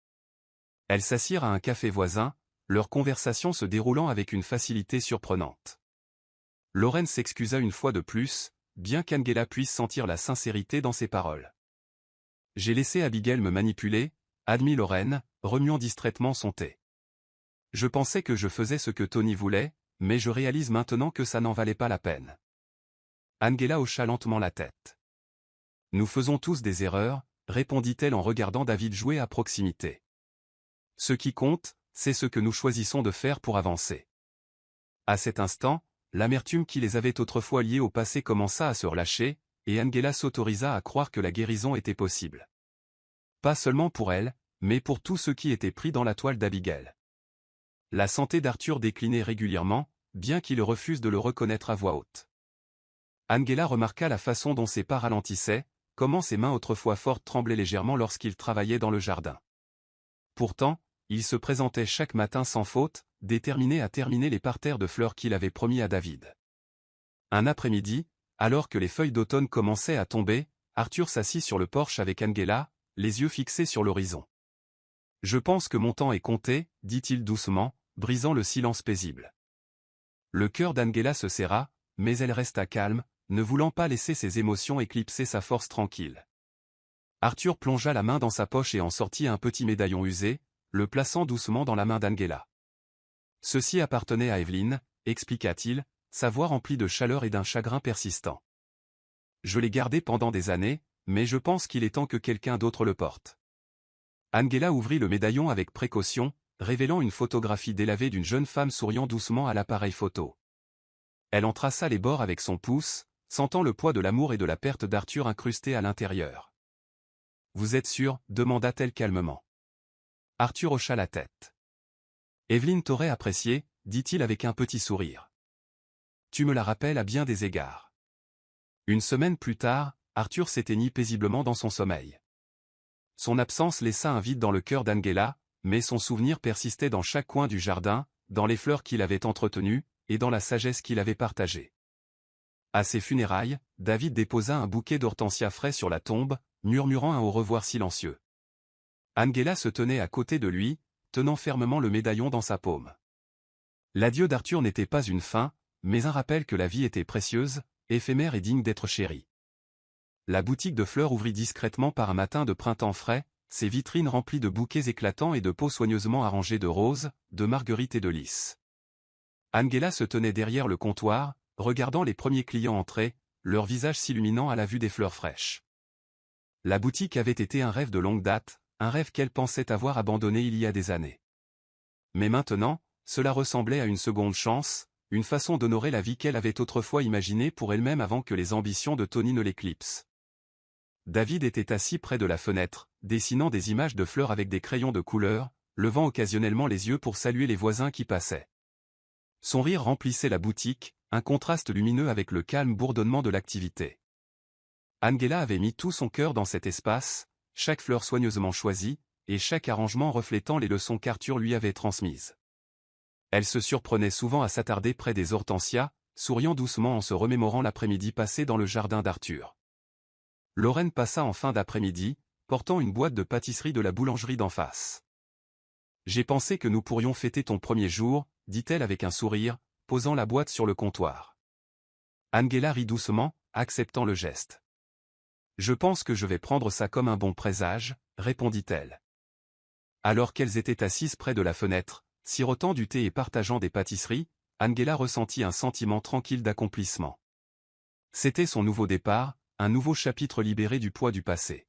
Elles s'assirent à un café voisin, leur conversation se déroulant avec une facilité surprenante. Lorraine s'excusa une fois de plus, bien qu'Angela puisse sentir la sincérité dans ses paroles. « J'ai laissé Abigail me manipuler, » admit Lorraine, remuant distraitement son thé. « Je pensais que je faisais ce que Tony voulait, mais je réalise maintenant que ça n'en valait pas la peine. » Angela hocha lentement la tête. « Nous faisons tous des erreurs, » répondit-elle en regardant David jouer à proximité. « Ce qui compte, c'est ce que nous choisissons de faire pour avancer. » À cet instant, l'amertume qui les avait autrefois liés au passé commença à se relâcher, et Angela s'autorisa à croire que la guérison était possible. Pas seulement pour elle, mais pour tous ceux qui étaient pris dans la toile d'Abigail. La santé d'Arthur déclinait régulièrement, bien qu'il refuse de le reconnaître à voix haute. Angela remarqua la façon dont ses pas ralentissaient, comment ses mains autrefois fortes tremblaient légèrement lorsqu'il travaillait dans le jardin. Pourtant, il se présentait chaque matin sans faute, déterminé à terminer les parterres de fleurs qu'il avait promis à David. Un après-midi, alors que les feuilles d'automne commençaient à tomber, Arthur s'assit sur le porche avec Angela, les yeux fixés sur l'horizon. « Je pense que mon temps est compté, » dit-il doucement, brisant le silence paisible. Le cœur d'Angela se serra, mais elle resta calme, ne voulant pas laisser ses émotions éclipser sa force tranquille. Arthur plongea la main dans sa poche et en sortit un petit médaillon usé, le plaçant doucement dans la main d'Angela. « Ceci appartenait à Evelyn, » expliqua-t-il, sa voix remplie de chaleur et d'un chagrin persistant. « Je l'ai gardé pendant des années, mais je pense qu'il est temps que quelqu'un d'autre le porte. » Angela ouvrit le médaillon avec précaution, révélant une photographie délavée d'une jeune femme souriant doucement à l'appareil photo. Elle en traça les bords avec son pouce, sentant le poids de l'amour et de la perte d'Arthur incrustés à l'intérieur. « Vous êtes sûr ?» demanda-t-elle calmement. Arthur hocha la tête. « Evelyn t'aurait apprécié, » dit-il avec un petit sourire. « Tu me la rappelles à bien des égards. » Une semaine plus tard, Arthur s'éteignit paisiblement dans son sommeil. Son absence laissa un vide dans le cœur d'Angela, mais son souvenir persistait dans chaque coin du jardin, dans les fleurs qu'il avait entretenues, et dans la sagesse qu'il avait partagée. À ses funérailles, David déposa un bouquet d'hortensias frais sur la tombe, murmurant un au revoir silencieux. Angela se tenait à côté de lui, tenant fermement le médaillon dans sa paume. L'adieu d'Arthur n'était pas une fin, mais un rappel que la vie était précieuse, éphémère et digne d'être chérie. La boutique de fleurs ouvrit discrètement par un matin de printemps frais, ses vitrines remplies de bouquets éclatants et de pots soigneusement arrangés de roses, de marguerites et de lys. Angela se tenait derrière le comptoir, regardant les premiers clients entrer, leurs visages s'illuminant à la vue des fleurs fraîches. La boutique avait été un rêve de longue date, un rêve qu'elle pensait avoir abandonné il y a des années. Mais maintenant, cela ressemblait à une seconde chance, une façon d'honorer la vie qu'elle avait autrefois imaginée pour elle-même avant que les ambitions de Tony ne l'éclipsent. David était assis près de la fenêtre, dessinant des images de fleurs avec des crayons de couleur, levant occasionnellement les yeux pour saluer les voisins qui passaient. Son rire remplissait la boutique, un contraste lumineux avec le calme bourdonnement de l'activité. Angela avait mis tout son cœur dans cet espace, chaque fleur soigneusement choisie, et chaque arrangement reflétant les leçons qu'Arthur lui avait transmises. Elle se surprenait souvent à s'attarder près des hortensias, souriant doucement en se remémorant l'après-midi passé dans le jardin d'Arthur. Lorraine passa en fin d'après-midi, portant une boîte de pâtisserie de la boulangerie d'en face. « J'ai pensé que nous pourrions fêter ton premier jour, » dit-elle avec un sourire, posant la boîte sur le comptoir. Angela rit doucement, acceptant le geste. « Je pense que je vais prendre ça comme un bon présage, » répondit-elle. Alors qu'elles étaient assises près de la fenêtre, sirotant du thé et partageant des pâtisseries, Angela ressentit un sentiment tranquille d'accomplissement. C'était son nouveau départ, un nouveau chapitre libéré du poids du passé.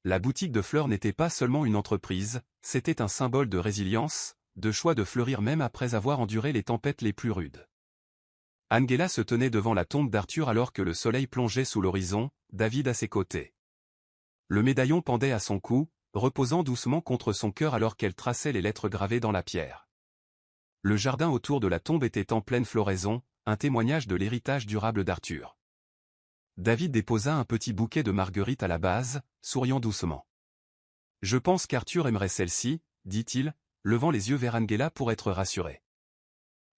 La boutique de fleurs n'était pas seulement une entreprise, c'était un symbole de résilience, de choix de fleurir même après avoir enduré les tempêtes les plus rudes. Angela se tenait devant la tombe d'Arthur alors que le soleil plongeait sous l'horizon, David à ses côtés. Le médaillon pendait à son cou, reposant doucement contre son cœur alors qu'elle traçait les lettres gravées dans la pierre. Le jardin autour de la tombe était en pleine floraison, un témoignage de l'héritage durable d'Arthur. David déposa un petit bouquet de marguerites à la base, souriant doucement. « Je pense qu'Arthur aimerait celle-ci, » dit-il, levant les yeux vers Angela pour être rassuré.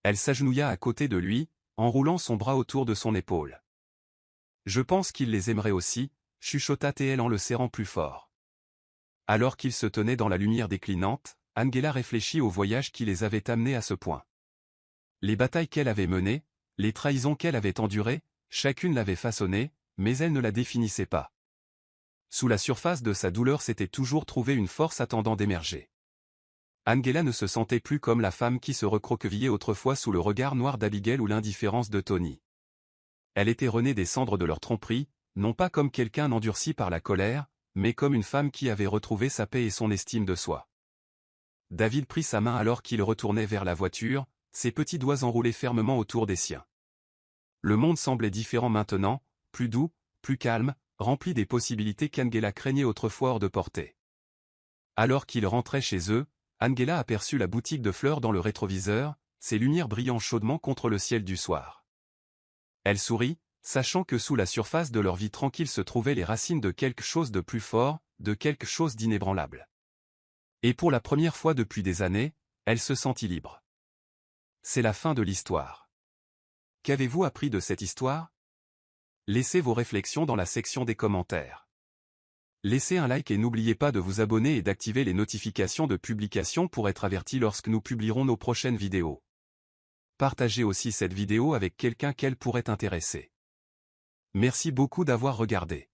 Elle s'agenouilla à côté de lui, enroulant son bras autour de son épaule. « Je pense qu'il les aimerait aussi, » chuchota-t-elle en le serrant plus fort. Alors qu'ils se tenaient dans la lumière déclinante, Angela réfléchit au voyage qui les avait amenés à ce point. Les batailles qu'elle avait menées, les trahisons qu'elle avait endurées, chacune l'avait façonnée, mais elle ne la définissait pas. Sous la surface de sa douleur s'était toujours trouvée une force attendant d'émerger. Angela ne se sentait plus comme la femme qui se recroquevillait autrefois sous le regard noir d'Abigail ou l'indifférence de Tony. Elle était renée des cendres de leur tromperie, non pas comme quelqu'un endurci par la colère, mais comme une femme qui avait retrouvé sa paix et son estime de soi. David prit sa main alors qu'il retournait vers la voiture, ses petits doigts enroulés fermement autour des siens. Le monde semblait différent maintenant, plus doux, plus calme, rempli des possibilités qu'Angela craignait autrefois hors de portée. Alors qu'ils rentraient chez eux, Angela aperçut la boutique de fleurs dans le rétroviseur, ses lumières brillant chaudement contre le ciel du soir. Elle sourit, sachant que sous la surface de leur vie tranquille se trouvaient les racines de quelque chose de plus fort, de quelque chose d'inébranlable. Et pour la première fois depuis des années, elle se sentit libre. C'est la fin de l'histoire. Qu'avez-vous appris de cette histoire? Laissez vos réflexions dans la section des commentaires. Laissez un like et n'oubliez pas de vous abonner et d'activer les notifications de publication pour être averti lorsque nous publierons nos prochaines vidéos. Partagez aussi cette vidéo avec quelqu'un qu'elle pourrait intéresser. Merci beaucoup d'avoir regardé.